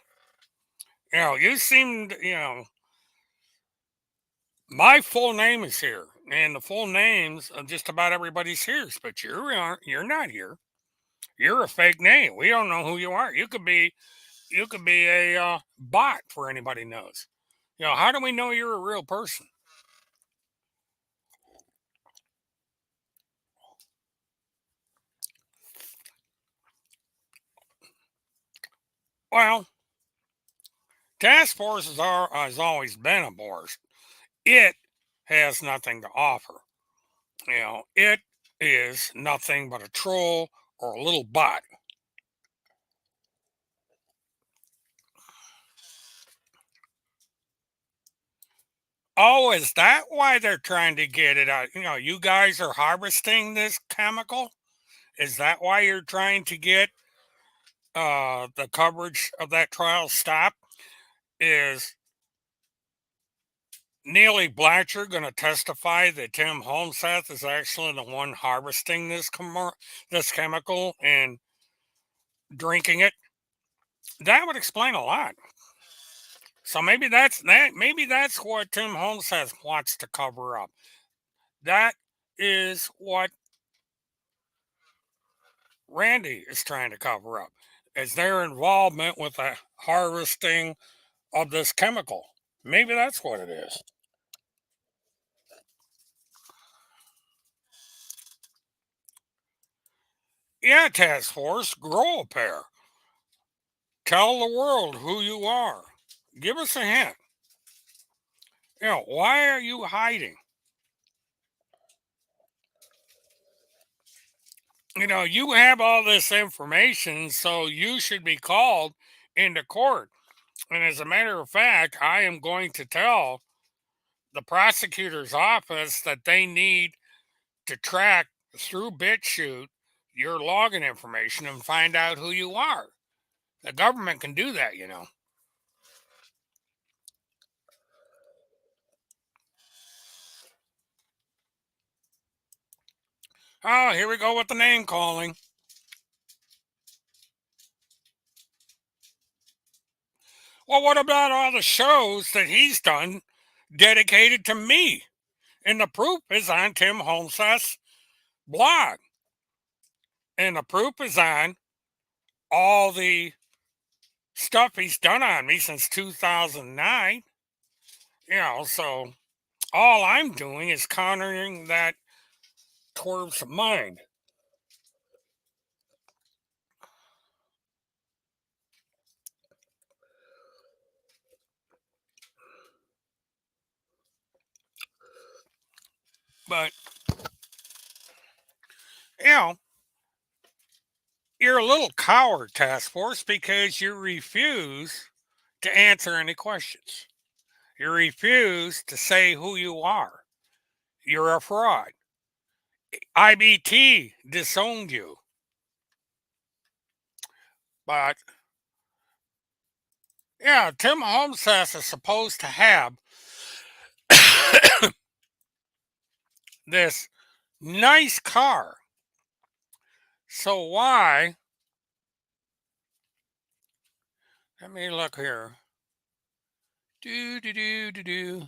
You seemed, my full name is here, and the full names of just about everybody's here, but you're not here. You're a fake name. We don't know who you are. You could be a bot for anybody knows. How do we know you're a real person? Well, task forces has always been a force. It has nothing to offer. It is nothing but a troll or a little bot. Oh, is that why they're trying to get it out? You guys are harvesting this chemical. Is that why you're trying to get the coverage of that trial stopped? Is Neely Blanchard going to testify that Tim HOLMSETH is actually the one harvesting this chemical and drinking it? That would explain a lot. So maybe that's that. Maybe that's what Tim HOLMSETH wants to cover up. That is what RANDI is trying to cover up, is their involvement with the harvesting of this chemical. Maybe that's what it is. Yeah, task force, grow a pair. Tell the world who you are. Give us a hint. Why are you hiding? You have all this information, so you should be called into court. And as a matter of fact, I am going to tell the prosecutor's office that they need to track through BitChute your login information and find out who you are. The government can do that. Oh, here we go with the name calling. Well, what about all the shows that he's done dedicated to me? And the proof is on Tim HOLMSETH's blog. And the proof is on all the stuff he's done on me since 2009. So all I'm doing is countering that twerp's mind. But, you know, you're a little coward, task force, because you refuse to answer any questions. You refuse to say who you are. You're a fraud. IBT disowned you. But yeah, Tim HOLMSETH is supposed to have this nice car. So why? Let me look here. Do do do do do.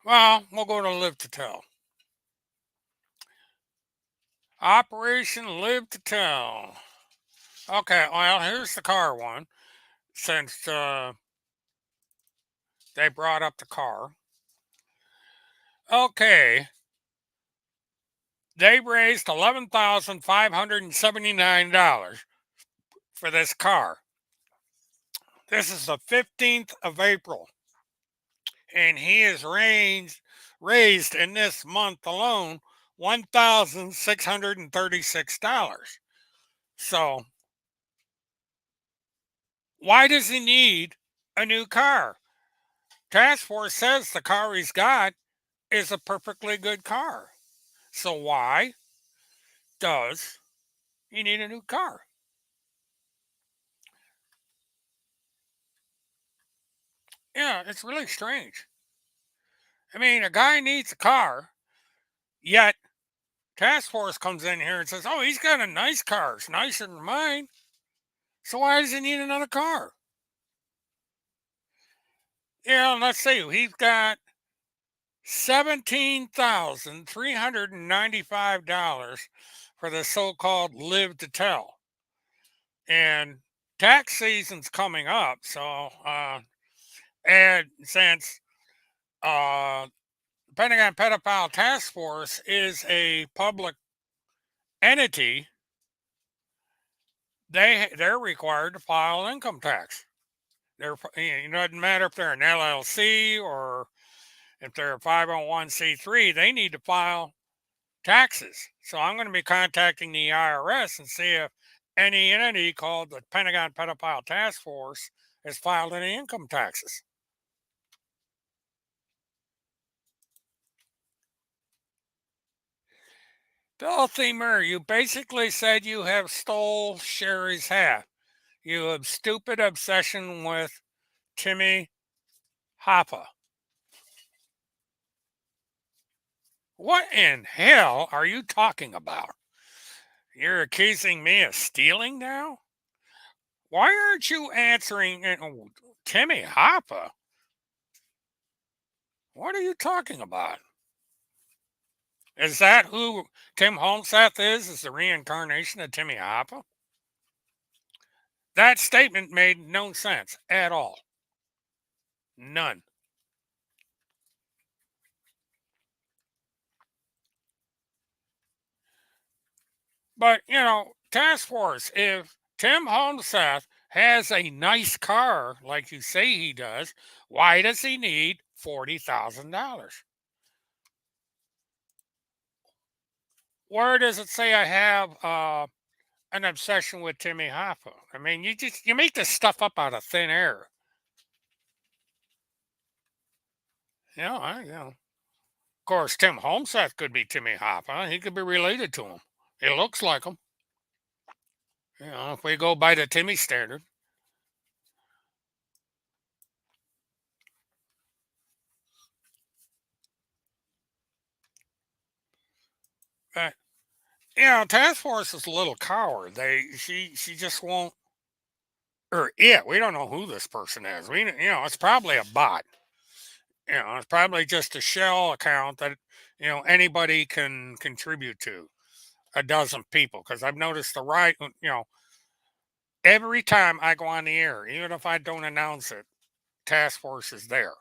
Well, we'll go to Live to Tell. Operation Live to Tell. Okay, well, here's the car one. Since they brought up the car. Okay, they raised $11,579 for this car. This is the 15th of April, and he has raised in this month alone $1,636. So, why does he need a new car? Task Force says the car he's got is a perfectly good car. So, why does he need a new car? Yeah, it's really strange. I mean, a guy needs a car, yet Task Force comes in here and says, oh, he's got a nice car. It's nicer than mine. So why does he need another car? Let's see. He's got $17,395 for the so-called Live to Tell. And tax season's coming up. So, and since Pentagon Pedophile Task Force is a public entity, they're required to file income tax. It doesn't matter if they're an LLC or if they're a 501c3, they need to file taxes. So I'm going to be contacting the IRS and see if any entity called the Pentagon Pedophile Task Force has filed any income taxes. Filthy Murray, you basically said you have stole Sherry's hat. You have stupid obsession with Timmy Hoppa. What in hell are you talking about? You're accusing me of stealing now? Why aren't you answering? Timmy Hoppa? What are you talking about? Is that who Tim Holmseth is? Is the reincarnation of Timmy Hoppa? That statement made no sense at all. None. But, task force, if Tim Holmseth has a nice car like you say he does, why does he need $40,000? Where does it say I have an obsession with Timmy Hoffa? I mean, you make this stuff up out of thin air. Of course, Tim Holmseth could be Timmy Hoffa. He could be related to him. He looks like him. If we go by the Timmy standard. But task force is a little coward. She just won't. Or we don't know who this person is. It's probably a bot. It's probably just a shell account that anybody can contribute to. A dozen people, because I've noticed every time I go on the air, even if I don't announce it, task force is there.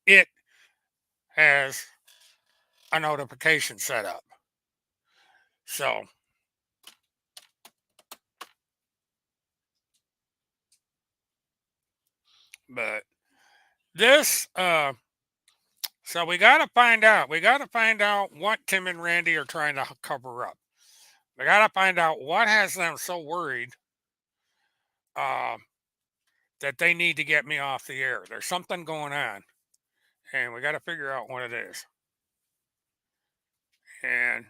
It has a notification set up. So, but this, so we got to find out. We got to find out what Tim and Randy are trying to cover up. We got to find out what has them so worried uh, that they need to get me off the air. There's something going on, and we got to figure out what it is. And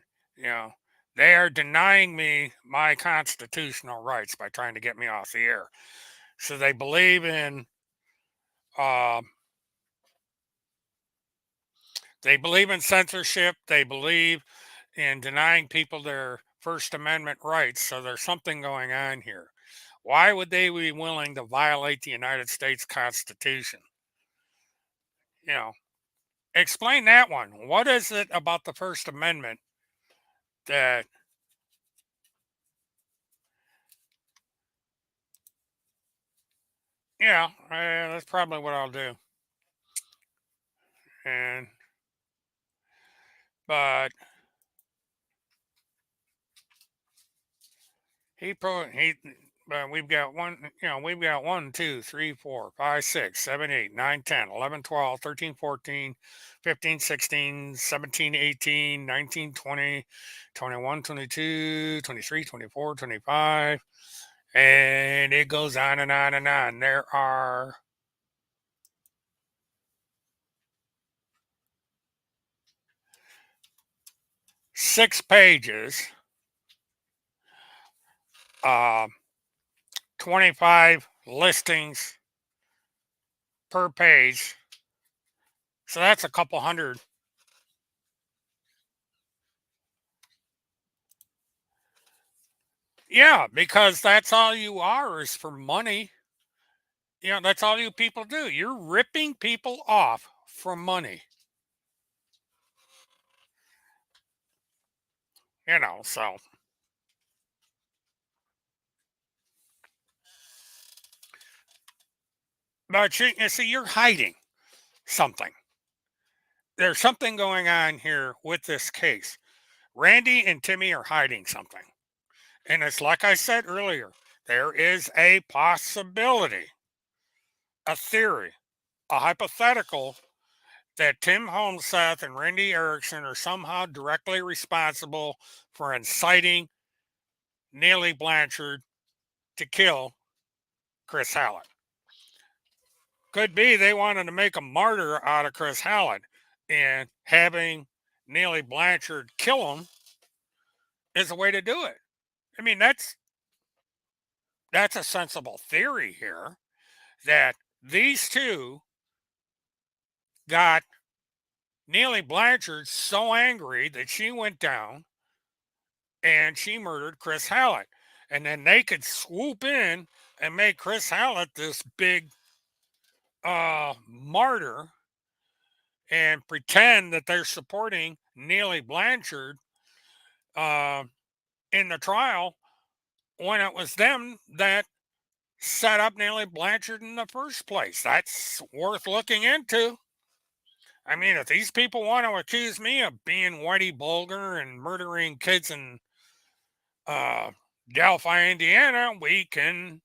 they are denying me my constitutional rights by trying to get me off the air. So they believe in uh, censorship. They believe in denying people their First Amendment rights. So there's something going on here. Why would they be willing to violate the United States Constitution? Explain that one. What is it about the First Amendment that that's probably what I'll do. And but he we've got we've got 1 2 3 4 5 6 7 8 9 10 11 12 13 14 15 16 17 18 19 20 21 22 23 24 25, and it goes on and on and on. There are 6 pages, 25 listings per page. So that's a couple hundred. Yeah, because that's all you are is for money. That's all you people do. You're ripping people off for money. So. But you see, you're hiding something. There's something going on here with this case. Randy and Timmy are hiding something. And it's like I said earlier, there is a possibility, a theory, a hypothetical that Tim Holmseth and Randy Erickson are somehow directly responsible for inciting Neely Blanchard to kill Chris Hallett. Could be they wanted to make a martyr out of Chris Hallett, and having Neely Blanchard kill him is a way to do it. I mean, that's a sensible theory here, that these two got Neely Blanchard so angry that she went down and she murdered Chris Hallett. And then they could swoop in and make Chris Hallett this big martyr and pretend that they're supporting Neely Blanchard uh, in the trial when it was them that set up Neely Blanchard in the first place. That's worth looking into. I mean, if these people want to accuse me of being Whitey Bulger and murdering kids in uh, Delphi, Indiana, we can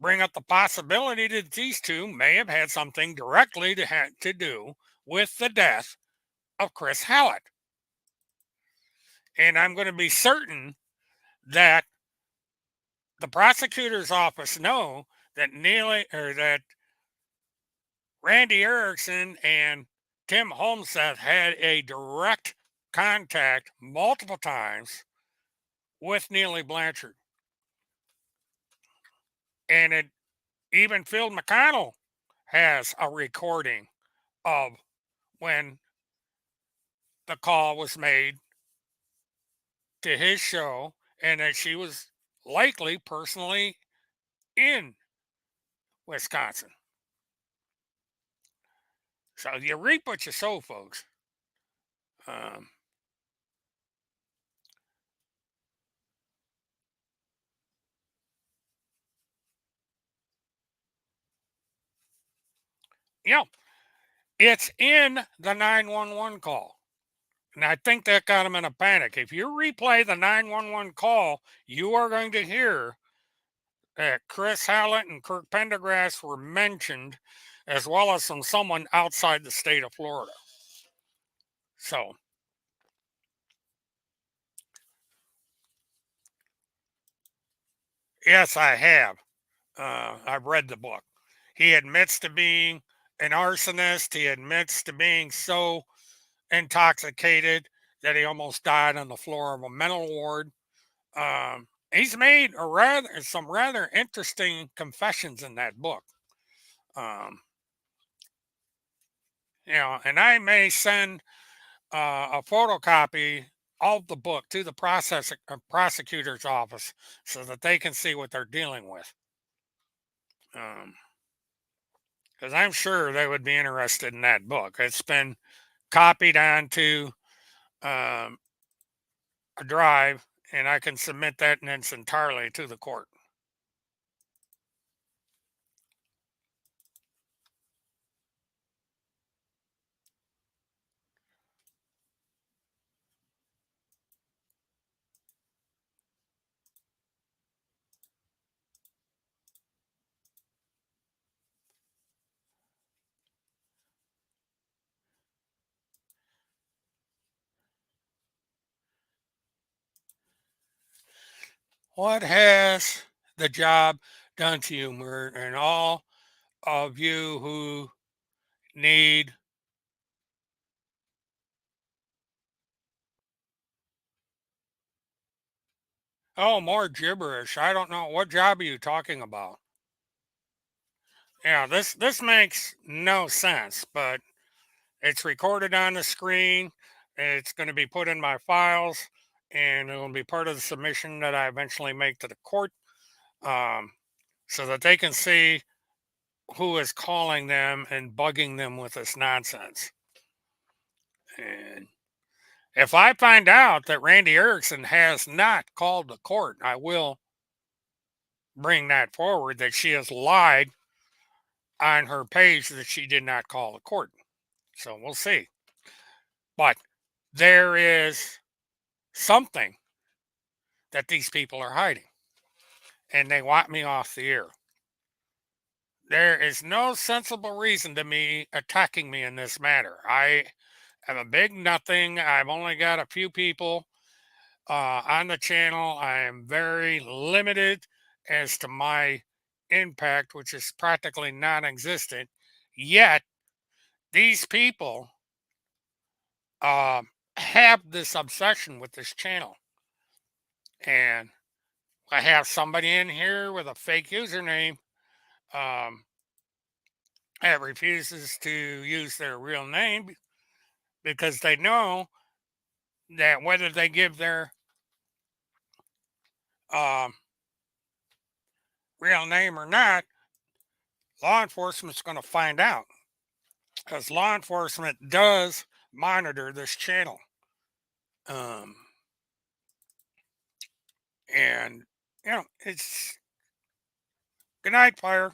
bring up the possibility that these two may have had something directly to do with the death of Chris Hallett. And I'm going to be certain that the prosecutor's office know that that Randy Erickson and Tim Holmseth had a direct contact multiple times with Neely Blanchard. And even Phil McConnell has a recording of when the call was made to his show, and that she was likely personally in Wisconsin. So you reap what you sow, folks. Um, you know, it's in the 911 call. And I think that got him in a panic. If you replay the 911 call, you are going to hear that Chris Hallett and Kirk Pendergrass were mentioned, as well as someone outside the state of Florida. So, yes, I have. I've read the book. He admits to being an arsonist. He admits to being so intoxicated that he almost died on the floor of a mental ward. He's made some rather interesting confessions in that book. Um, and I may send a photocopy of the book to the prosecutor's office so that they can see what they're dealing with. Because I'm sure they would be interested in that book. It's been copied onto um, a drive, and I can submit that in its entirety to the court. What has the job done to you, Mert, and all of you who need more gibberish? I don't know. What job are you talking about? Yeah, this makes no sense, but it's recorded on the screen. It's going to be put in my files, and it will be part of the submission that I eventually make to the court, um, so that they can see who is calling them and bugging them with this nonsense. And if I find out that Randy Erickson has not called the court, I will bring that forward, that she has lied on her page that she did not call the court. So we'll see. But there is something that these people are hiding, and they want me off the air. There is no sensible reason to me attacking me in this matter. I am a big nothing. I've only got a few people on the channel. I am very limited as to my impact, which is practically non existent. Yet, these people have this obsession with this channel. And I have somebody in here with a fake username um, that refuses to use their real name because they know that whether they give their um, real name or not, law enforcement's going to find out because law enforcement does monitor this channel. Um, and, it's good night, Fire.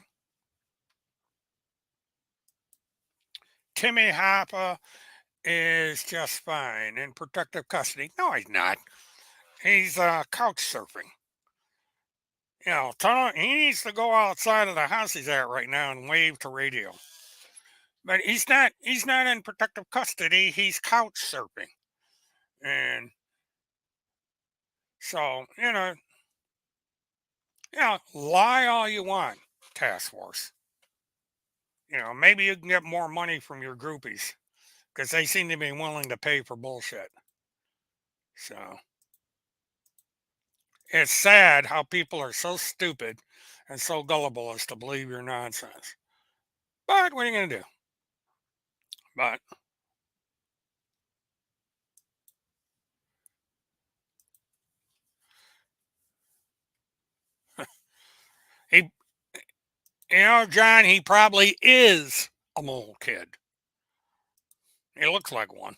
Timmy Hoppa is just fine in protective custody. No, he's not. He's couch surfing. He needs to go outside of the house he's at right now and wave to radio. But he's not. He's not in protective custody. He's couch surfing, and so lie all you want, task force. Maybe you can get more money from your groupies because they seem to be willing to pay for bullshit. So it's sad how people are so stupid and so gullible as to believe your nonsense. But what are you going to do? But he, John, he probably is a mole kid. He looks like one.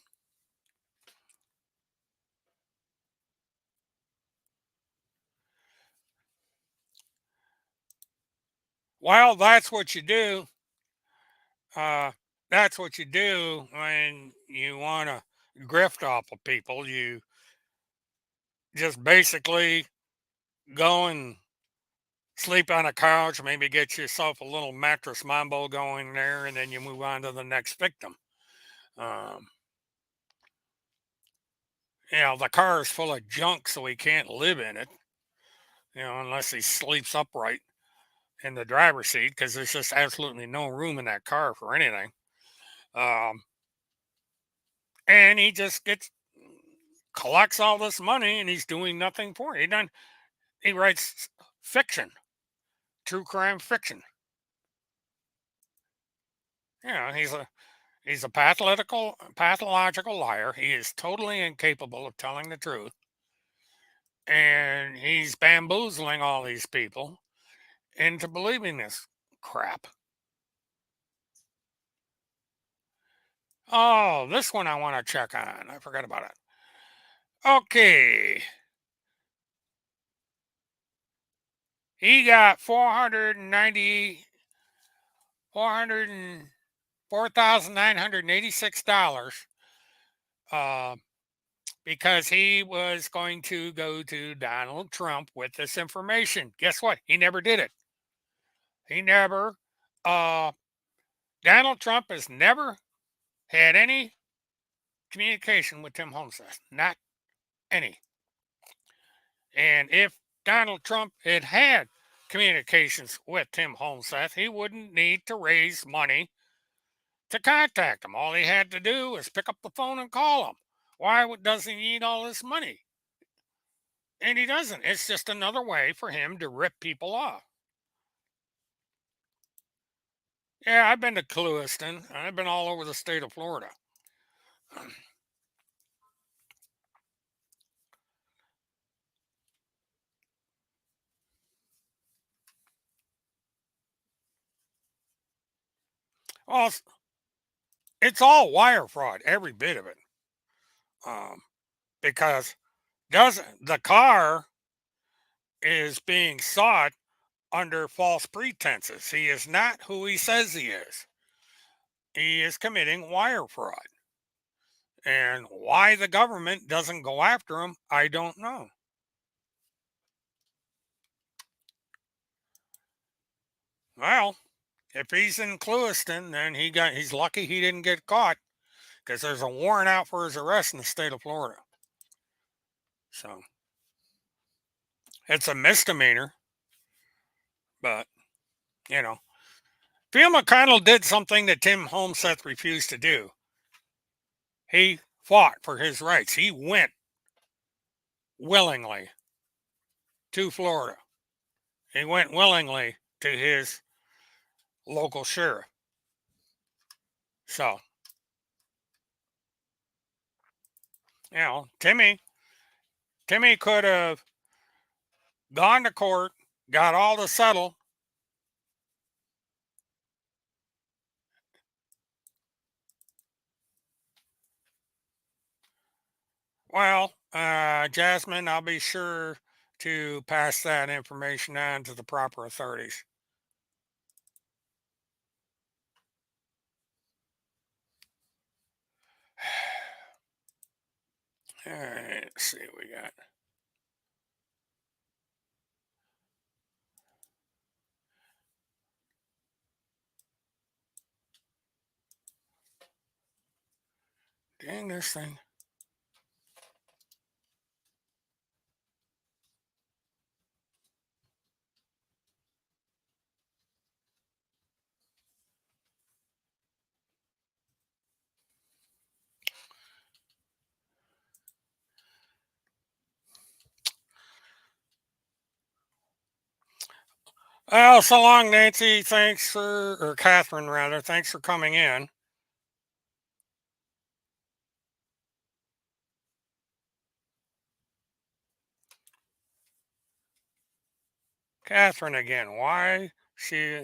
Well, that's what you do. That's what you do when you want to grift off of people. You just basically go and sleep on a couch, maybe get yourself a little mattress mambo going there, and then you move on to the next victim. Um, the car is full of junk, so he can't live in it, unless he sleeps upright in the driver's seat because there's just absolutely no room in that car for anything. Um, and he just collects all this money and he's doing nothing for it. He writes fiction, true crime fiction. He's a pathological liar. He is totally incapable of telling the truth. And he's bamboozling all these people into believing this crap. Oh, this one I want to check on. I forgot about it. Okay. He got $404,986 because he was going to go to Donald Trump with this information. Guess what? He never did it. He never, Donald Trump has never had any communication with Tim HOLMSETH. Not any. And if Donald Trump had had communications with Tim HOLMSETH, he wouldn't need to raise money to contact him. All he had to do was pick up the phone and call him. Why does he need all this money? And he doesn't. It's just another way for him to rip people off. Yeah, I've been to Clewiston. I've been all over the state of Florida. Well, it's all wire fraud, every bit of it. Because doesn't the car is being sought under false pretenses. He is not who he says he is. He is committing wire fraud. And why the government doesn't go after him, I don't know. Well, if he's in Clewiston, then he's lucky he didn't get caught because there's a warrant out for his arrest in the state of Florida. So it's a misdemeanor, but you know, Phil McConnell did something that Tim Holmseth refused to do. He fought for his rights. He went willingly to Florida. He went willingly to his local sheriff. So, Timmy could have gone to court, got all the settle. Well, Jasmine, I'll be sure to pass that information on to the proper authorities. All right, let's see what we got. Dang this thing. Well, so long, Nancy. Or Catherine, rather. Thanks for coming in. Catherine again. Why she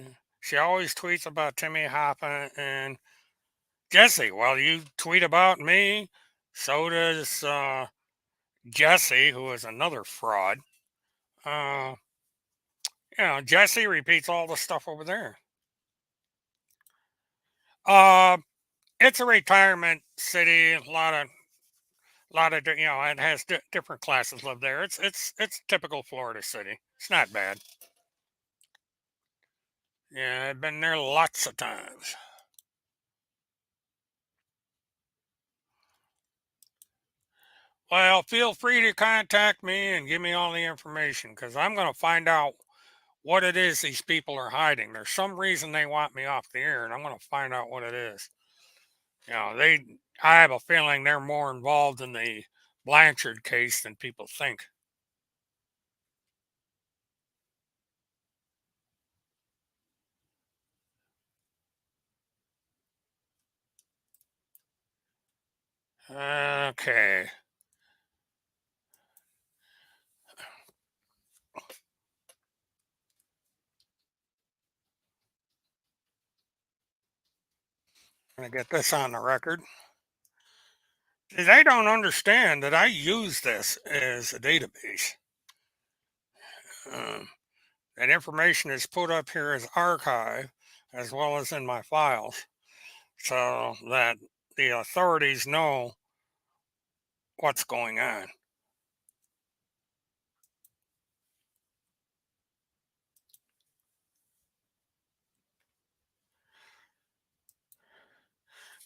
always tweets about Timmy Hoppa and Jesse. Well, you tweet about me. So does Jesse, who is another fraud. Uh, Jesse repeats all the stuff over there. Uh, it's a retirement city. A lot of it has different classes live there. It's typical Florida city. It's not bad. Yeah, I've been there lots of times. Well, feel free to contact me and give me all the information because I'm going to find out what it is these people are hiding. There's some reason they want me off the air, and I'm going to find out what it is. I have a feeling they're more involved in the Blanchard case than people think. Okay. I'm going to get this on the record. They don't understand that I use this as a database. Um, that information is put up here as archive as well as in my files so that the authorities know what's going on.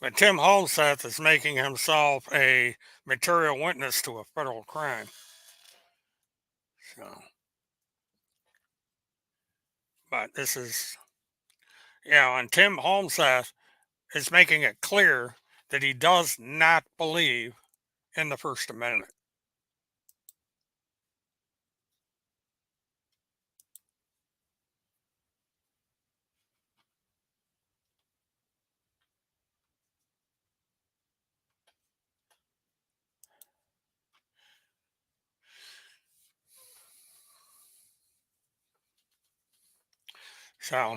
But Tim Holmseth is making himself a material witness to a federal crime. So, but this is, and Tim Holmseth is making it clear that he does not believe in the First Amendment. So,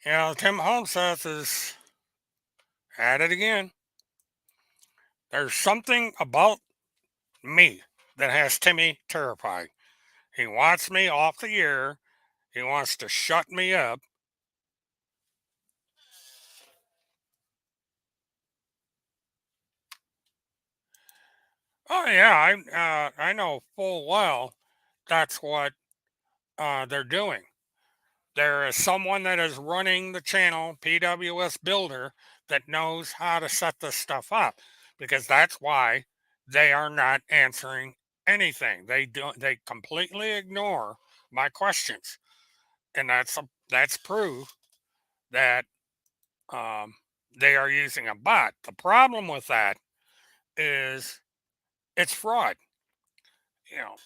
Tim Holmseth is at it again. There's something about me that has Timmy terrified. He wants me off the air. He wants to shut me up. Oh yeah, I know full well that's what they're doing. There is someone that is running the channel, PWS Builder, that knows how to set this stuff up, because that's why they are not answering anything. They completely ignore my questions, and that's proof that um, they are using a bot. The problem with that is it's fraud. You know,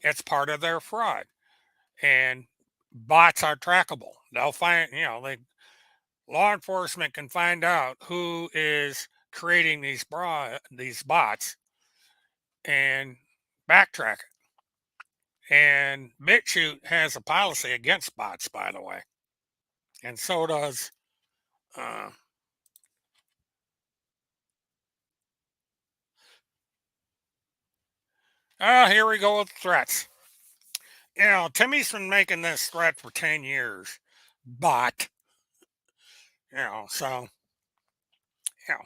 it's part of their fraud, and bots are trackable. They'll find, law enforcement can find out who is creating these bots and backtrack it. And BitChute has a policy against bots, by the way, and so does. Uh, Here we go with threats. Timmy's been making this threat for 10 years, bot. So you know,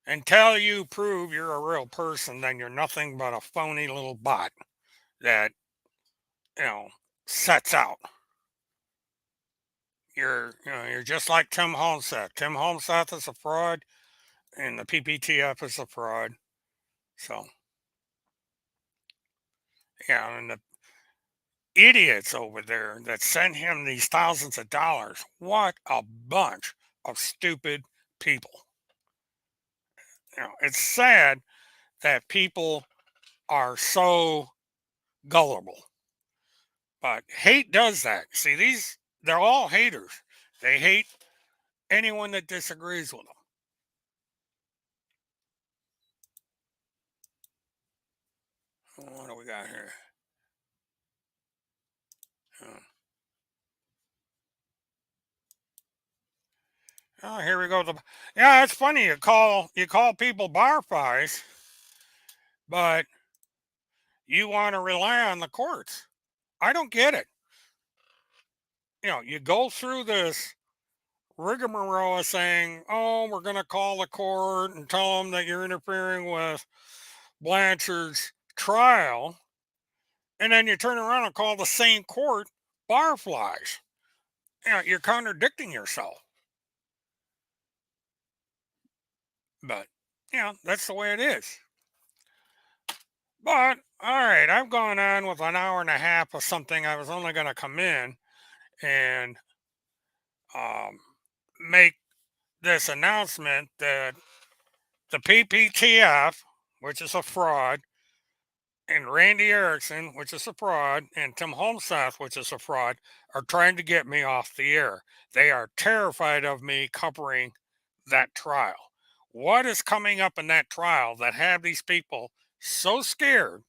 until you prove you're a real person, then you're nothing but a phony little bot that you know sets out. You're just like Tim Holmseth. Tim Holmseth is a fraud, and the PPTF is a fraud. So yeah, and the idiots over there that sent him these thousands of dollars. What a bunch of stupid people. It's sad that people are so gullible, but hate does that. See, they're all haters. They hate anyone that disagrees with them. What do we got here? Uh, Oh, here we go. Yeah, it's funny. You call people barflies, but you want to rely on the courts. I don't get it. You go through this rigmarole of saying, "Oh, we're going to call the court and tell them that you're interfering with Blanchard's trial," and then you turn around and call the same court barflies. You're contradicting yourself. But that's the way it is. But all right, I've gone on with an hour and a half of something. I was only going to come in and um, make this announcement that the PPTF, which is a fraud, and Randy Erickson, which is a fraud, and Tim Holmseth, which is a fraud, are trying to get me off the air. They are terrified of me covering that trial. What is coming up in that trial that have these people so scared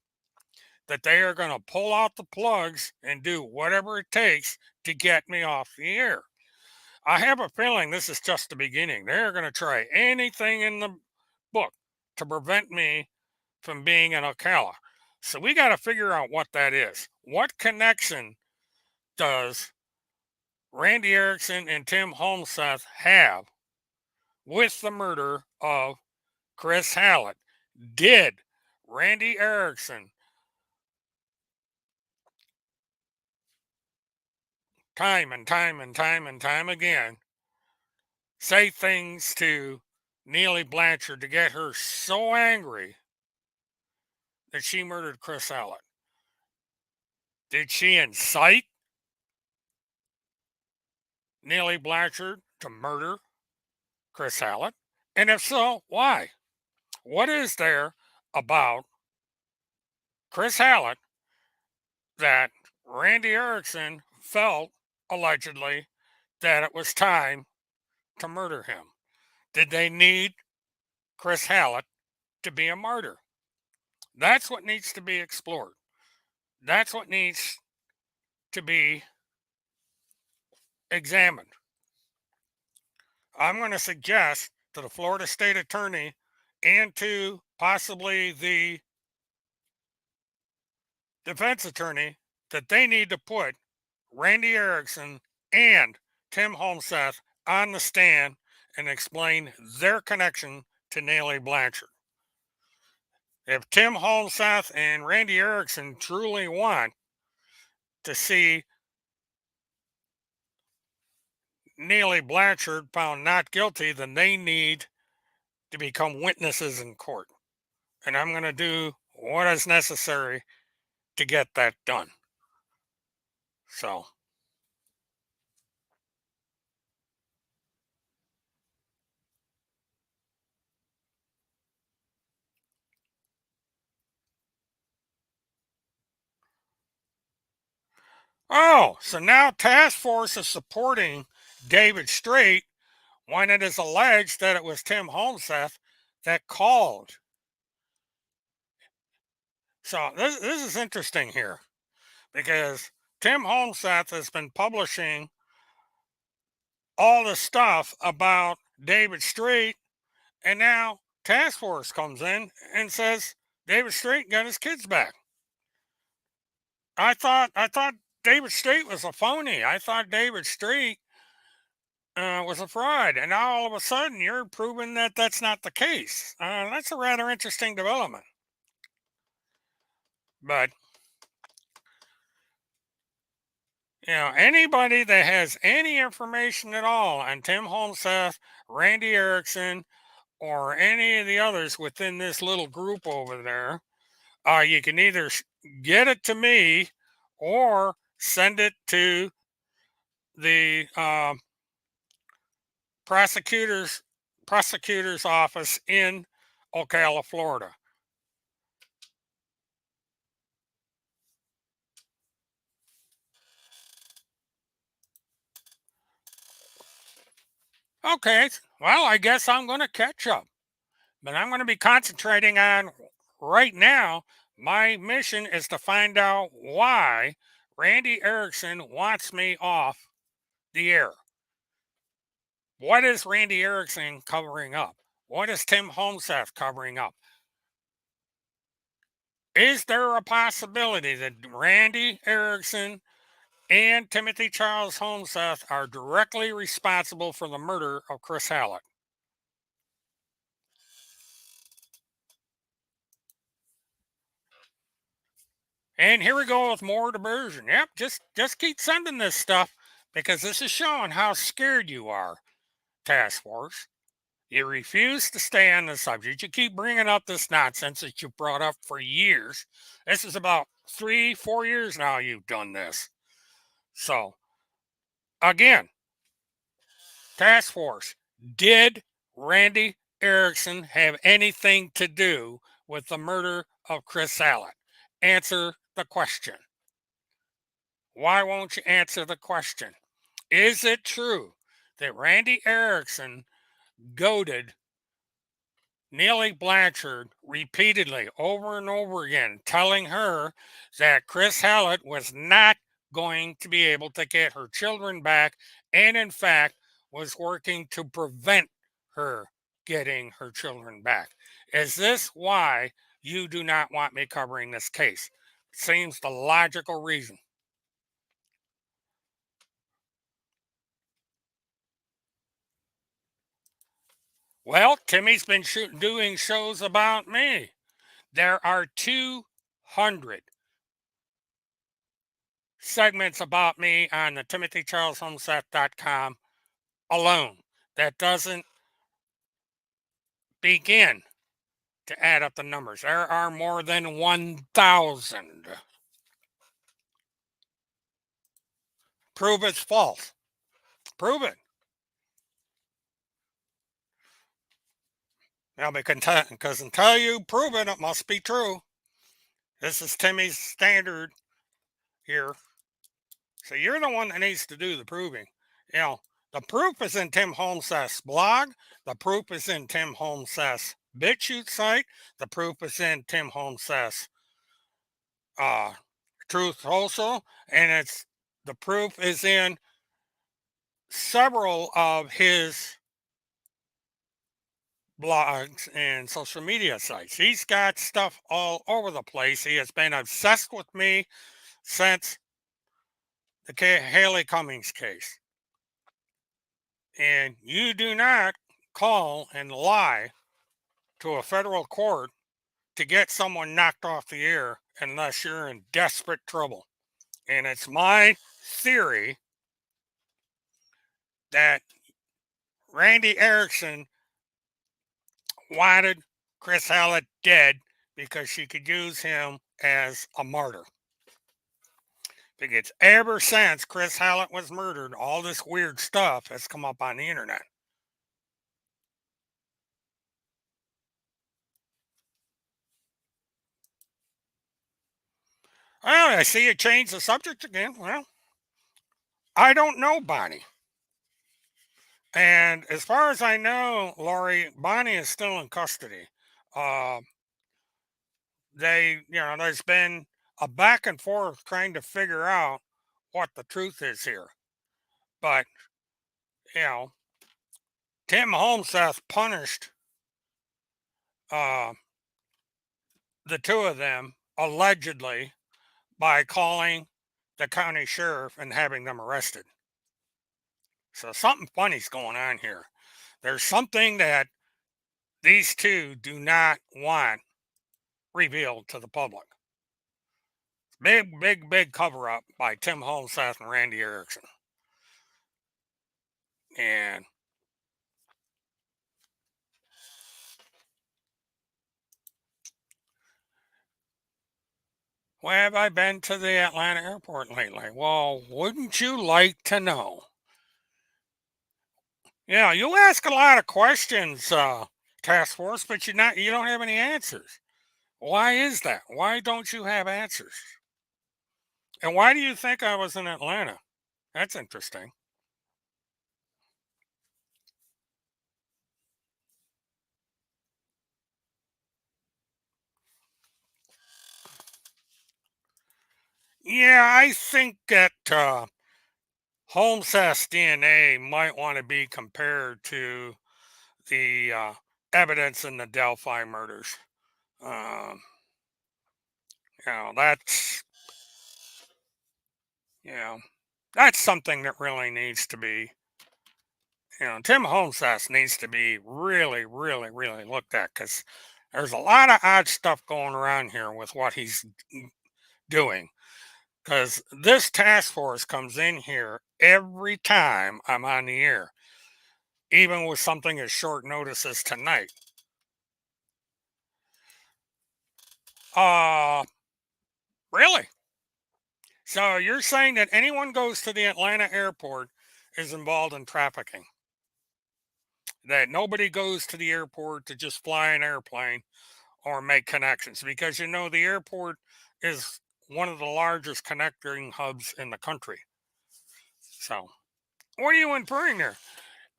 that they are going to pull out the plugs and do whatever it takes to get me off the air? I have a feeling this is just the beginning. They're going to try anything in the book to prevent me from being an Ocala. So we got to figure out what that is. What connection does Randy Erickson and Tim Holmseth have with the murder of Chris Hallett? Did Randy Erickson time and time and time and time again say things to Neely Blanchard to get her so angry that she murdered Chris Hallett? Did she incite Neely Blanchard to murder Chris Hallett? And if so, why? What is there about Chris Hallett that Randy Erickson felt, allegedly, that it was time to murder him? Did they need Chris Hallett to be a martyr? That's what needs to be explored. That's what needs to be examined. I'm going to suggest to the Florida State Attorney and to possibly the defense attorney that they need to put Randy Erickson and Tim Holmseth on the stand and explain their connection to Neely Blanchard. If Tim Holmseth and Randy Erickson truly want to see Neely Blanchard found not guilty, then they need to become witnesses in court. And I'm going to do what is necessary to get that done. So, so now task force is supporting David Strait when it is alleged that it was Tim HOLMSETH that called. So this is interesting here because Tim HOLMSETH has been publishing all the stuff about David Strait, and now task force comes in and says David Strait got his kids back. I thought David Strait was a phony. I thought David Strait was a fraud, and now all of a sudden you're proving that that's not the case. That's a rather interesting development. But anybody that has any information at all on Tim HOLMSETH, RANDI ERICKSON, or any of the others within this little group over there, you can either get it to me or send it to the prosecutor's office in Ocala, Florida. Okay, well, I guess I'm going to catch up, but I'm going to be concentrating on right now. My mission is to find out why RANDI ERICKSON wants me off the air. What is RANDI ERICKSON covering up? What is Tim HOLMSETH covering up? Is there a possibility that RANDI ERICKSON and Timothy Charles HOLMSETH are directly responsible for the murder of Chris Hallett? And here we go with more diversion. Yep, just keep sending this stuff because this is showing how scared you are, task force. You refuse to stay on the subject. You keep bringing up this nonsense that you brought up for years. This is about 3-4 years now you've done this. So, again, task force, did RANDI ERICKSON have anything to do with the murder of Chris Hallett? Answer the question. Why won't you answer the question? Is it true that RANDI ERICKSON goaded Neely Blanchard repeatedly over and over again, telling her that Chris Hallett was not going to be able to get her children back, and in fact was working to prevent her getting her children back? Is this why you do not want me covering this case? Seems the logical reason. Well, Timmy's been doing shows about me. There are 200 segments about me on the timothycharleshomseth.com alone. That doesn't begin to add up the numbers. There are more than 1,000. Prove it's false. Prove it. Now, because until you prove it, it must be true. This is Timmy's standard here. So you're the one that needs to do the proving. The proof is in Tim HOLMSETH's blog. The proof is in Tim HOLMSETH's BitChute site. The proof is in Tim HOLMSETH's Truth Social, and the proof is in several of his blogs and social media sites. He's got stuff all over the place. He has been obsessed with me since the Haley Cummings case. And you do not call and lie to a federal court to get someone knocked off the air unless you're in desperate trouble. And it's my theory that Randy Erickson wanted Chris Hallett dead because she could use him as a martyr. Because ever since Chris Hallett was murdered, all this weird stuff has come up on the internet. Well, I see you changed the subject again. Well, I don't know Bonnie. And as far as I know, Lori, Bonnie is still in custody. Uh, there's been a back and forth trying to figure out what the truth is here. But, you know, Tim Holmseth punished uh, the two of them allegedly by calling the county sheriff and having them arrested. So something funny's going on here. There's something that these two do not want revealed to the public. Big, big, big cover up by Tim Holmseth and Randy Erickson. And where have I been to the Atlanta airport lately? Well, wouldn't you like to know? Yeah, you ask a lot of questions, task force, but you don't have any answers. Why is that? Why don't you have answers? And why do you think I was in Atlanta? That's interesting. Yeah, I think that Holmeseth's DNA might want to be compared to the evidence in the Delphi murders. Um, that's you know that's something that really needs to be. Tim Holmeseth needs to be really, really, really looked at because there's a lot of odd stuff going around here with what he's doing. Because this task force comes in here every time I'm on the air, even with something as short notice as tonight. Really? So you're saying that anyone goes to the Atlanta airport is involved in trafficking? That nobody goes to the airport to just fly an airplane or make connections? Because the airport is one of the largest connecting hubs in the country. So, what are you inferring there?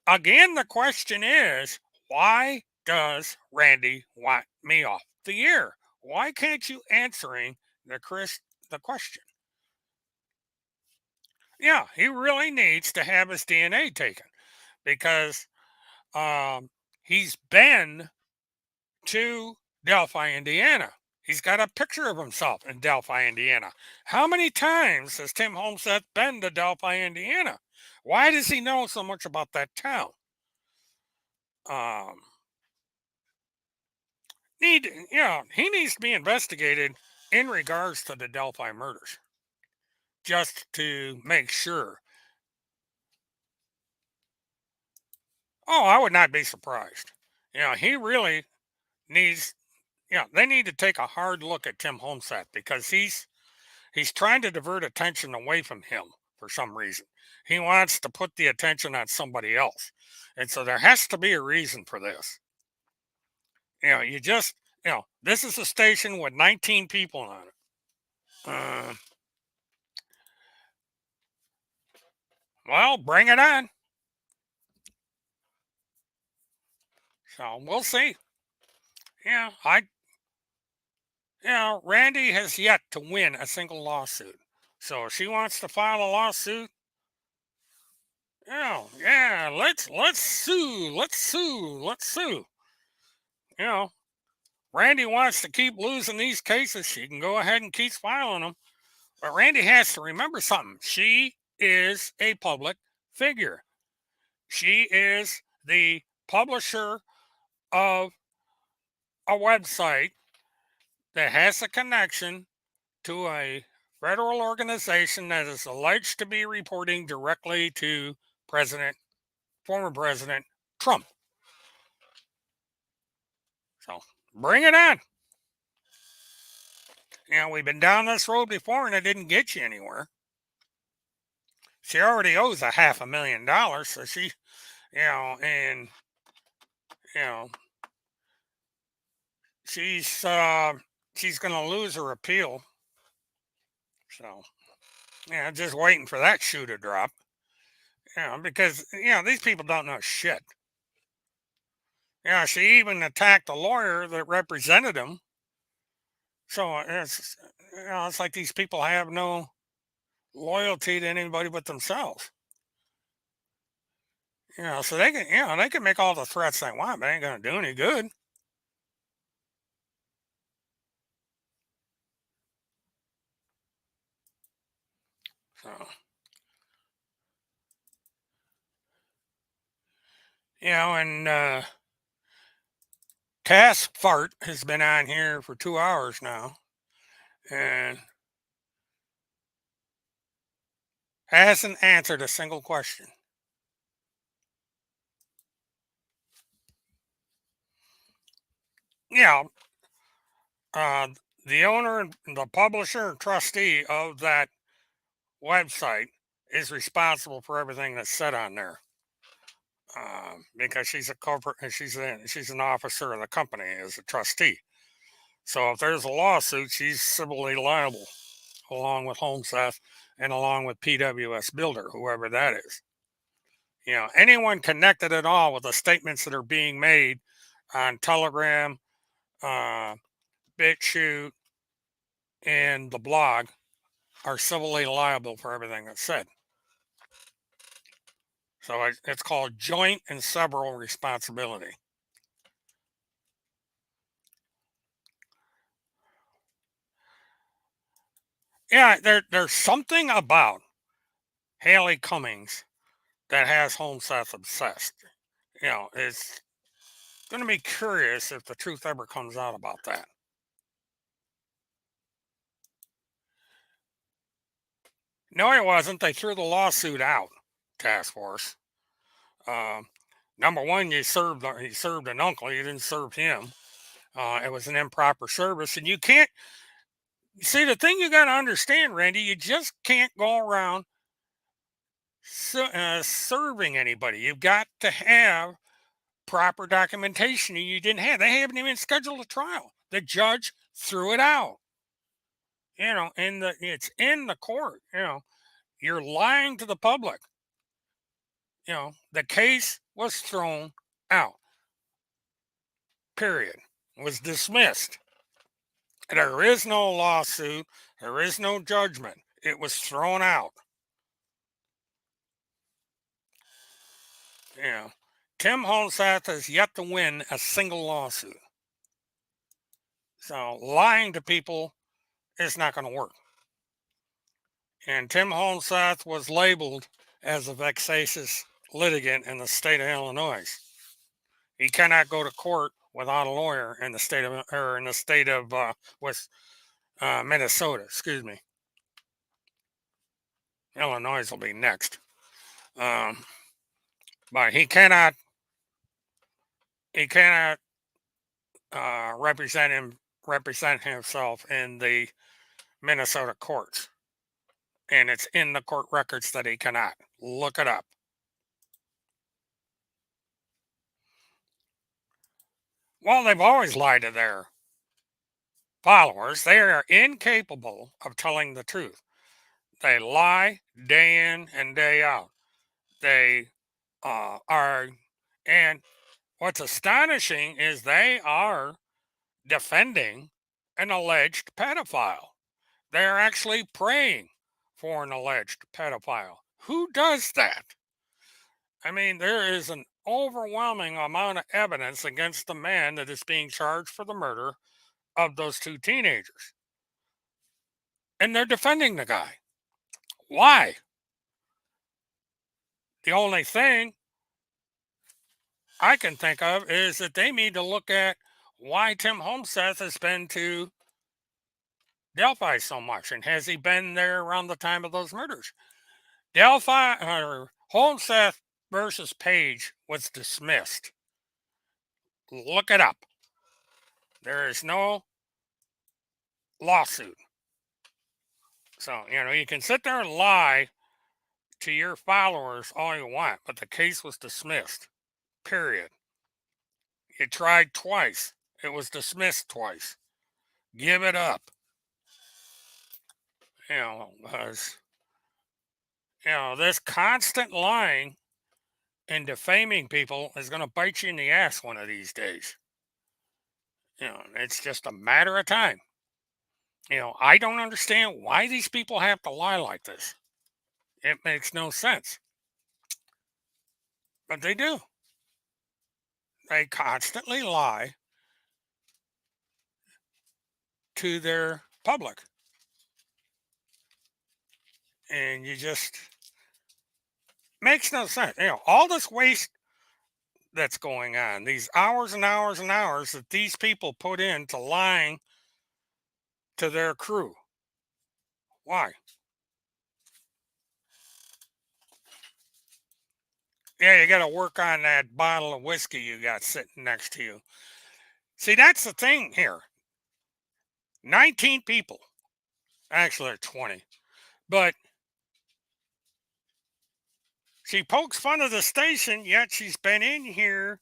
Again, the question is, why does Randy want me off the air? Why can't you answering the question? Yeah, he really needs to have his DNA taken because he's been to Delphi, Indiana. He's got a picture of himself in Delphi, Indiana. How many times has Tim Holmeseth been to Delphi, Indiana? Why does he know so much about that town? Um, he needs to be investigated in regards to the Delphi murders, just to make sure. Oh, I would not be surprised. He really needs. They need to take a hard look at Tim Holmeseth because he's trying to divert attention away from him for some reason. He wants to put the attention on somebody else, and so there has to be a reason for this. This is a station with 19 people on it. Uh, well, bring it on. So we'll see. Yeah, Randy has yet to win a single lawsuit. So if she wants to file a lawsuit, let's sue, let's sue, let's sue. You know, Randy wants to keep losing these cases. She can go ahead and keep filing them. But Randy has to remember something. She is a public figure. She is the publisher of a website that has a connection to a federal organization that is alleged to be reporting directly to President former President Trump. So bring it on. We've been down this road before and it didn't get you anywhere. She already owes a $500,000, so she, and you know, she's going to lose her appeal. So just waiting for that shoe to drop. Because these people don't know shit. She even attacked a lawyer that represented him. So it's like these people have no loyalty to anybody but themselves. So they can make all the threats they want, but it ain't gonna do any good. So and Task Fart has been on here for 2 hours now, and hasn't answered a single question. The owner, the publisher, and trustee of that website is responsible for everything that's said on there. Because she's a corporate, she's an officer of the company as a trustee. So if there's a lawsuit, she's civilly liable, along with HOLMSETH and along with PWS Builder, whoever that is. Anyone connected at all with the statements that are being made on Telegram, BitChute, and the blog are civilly liable for everything that's said. So it's called joint and several responsibility. There's something about Haley Cummings that has HOLMSETH obsessed. It's going to be curious if the truth ever comes out about that. No, it wasn't. They threw the lawsuit out, task force. Number one, he served an uncle. You didn't serve him. It was an improper service. And you can't, see, the thing you got to understand, Randy, you just can't go around serving anybody. You've got to have proper documentation, and you didn't have. They haven't even scheduled a trial. The judge threw it out. It's in the court. You're lying to the public. The case was thrown out. Period. Was dismissed. There is no lawsuit. There is no judgment. It was thrown out. Tim HOLMSETH has yet to win a single lawsuit. So lying to people is not going to work. And Tim HOLMSETH was labeled as a vexatious litigant in the state of Illinois. He cannot go to court without a lawyer in the state of Minnesota. Excuse me. Illinois will be next. But he cannot represent himself in the Minnesota courts. And it's in the court records that he cannot. Look it up. Well, they've always lied to their followers. They are incapable of telling the truth. They lie day in and day out. They are, and what's astonishing is they are defending an alleged pedophile. They're actually praying for an alleged pedophile. Who does that? I mean, there is an overwhelming amount of evidence against the man that is being charged for the murder of those two teenagers. And they're defending the guy. Why? The only thing I can think of is that they need to look at why Tim HOLMSETH has been to Delphi so much, and has he been there around the time of those murders? HOLMSETH versus Page was dismissed. Look it up. There is no lawsuit. So, you can sit there and lie to your followers all you want, but the case was dismissed. Period. You tried twice. It was dismissed twice. Give it up. Because, this constant lying and defaming people is going to bite you in the ass one of these days. It's just a matter of time. I don't understand why these people have to lie like this. It makes no sense. But they do. They constantly lie to their public. And you just makes no sense. All this waste that's going on, these hours and hours and hours that these people put into lying to their crew. Why? Yeah, you got to work on that bottle of whiskey you got sitting next to you. See, that's the thing here. 19 people. Actually, 20. But she pokes fun of the station, yet she's been in here,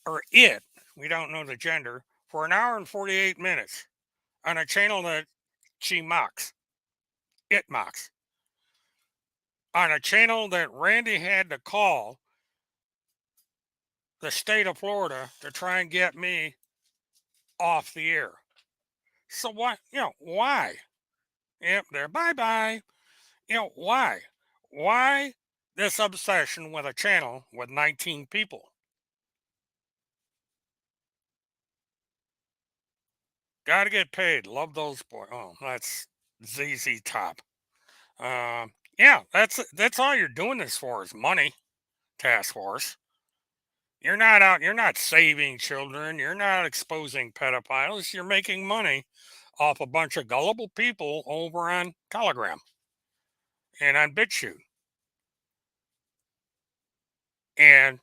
or it, we don't know the gender, for an hour and 48 minutes on a channel that she mocks. It mocks. On a channel that Randy had to call the state of Florida to try and get me off the air. So what? Why? Yep, there. Bye bye. Why? Why this obsession with a channel with 19 people? Got to get paid. Love those boys. Oh, that's ZZ Top. Yeah, that's all you're doing this for is money. Task Force. You're not out. You're not saving children. You're not exposing pedophiles. You're making money off a bunch of gullible people over on Telegram and on BitChute. And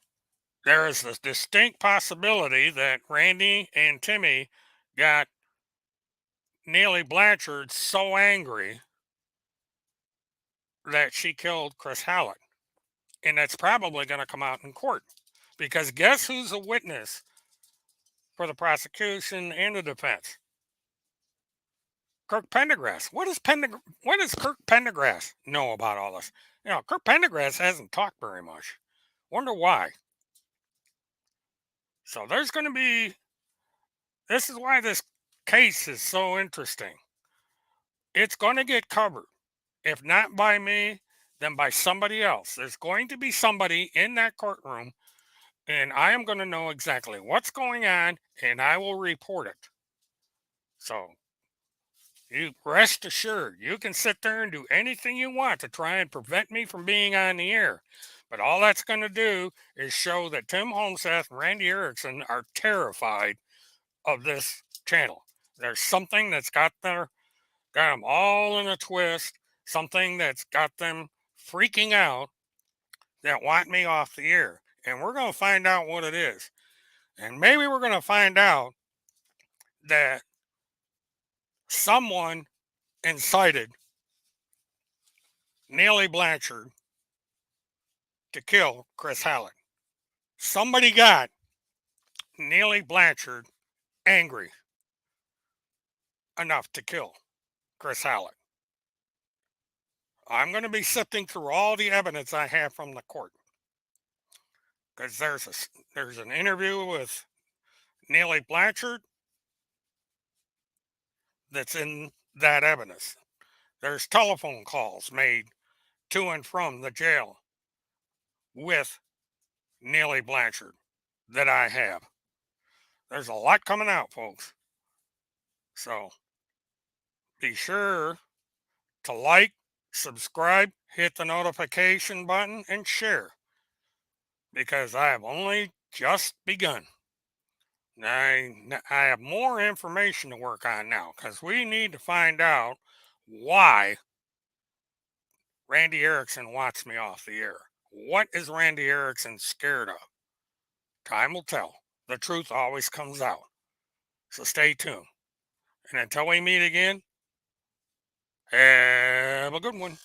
there is a distinct possibility that Randy and Timmy got Neely Blanchard so angry that she killed Chris Hallett. And that's probably going to come out in court. Because guess who's a witness for the prosecution and the defense? Kirk Pendergrass. What does Kirk Pendergrass know about all this? Kirk Pendergrass hasn't talked very much. Wonder why. So there's going to be. This is why this case is so interesting. It's going to get covered. If not by me, then by somebody else. There's going to be somebody in that courtroom, and I am going to know exactly what's going on, and I will report it. So you rest assured, you can sit there and do anything you want to try and prevent me from being on the air. But all that's going to do is show that Tim HOLMSETH and Randy Erickson are terrified of this channel. There's something that's got them all in a twist, something that's got them freaking out that want me off the air. And we're going to find out what it is. And maybe we're going to find out that someone incited Neely Blanchard to kill Chris Hallett. Somebody got Neely Blanchard angry enough to kill Chris Hallett. I'm going to be sifting through all the evidence I have from the court. Because there's an interview with Neely Blanchard that's in that evidence. There's telephone calls made to and from the jail with Neely Blanchard that I have. There's a lot coming out, folks. So be sure to like, subscribe, hit the notification button, and share. Because I have only just begun. I have more information to work on now because we need to find out why Randy Erickson wants me off the air. What is Randy Erickson scared of? Time will tell. The truth always comes out. So stay tuned. And until we meet again, have a good one.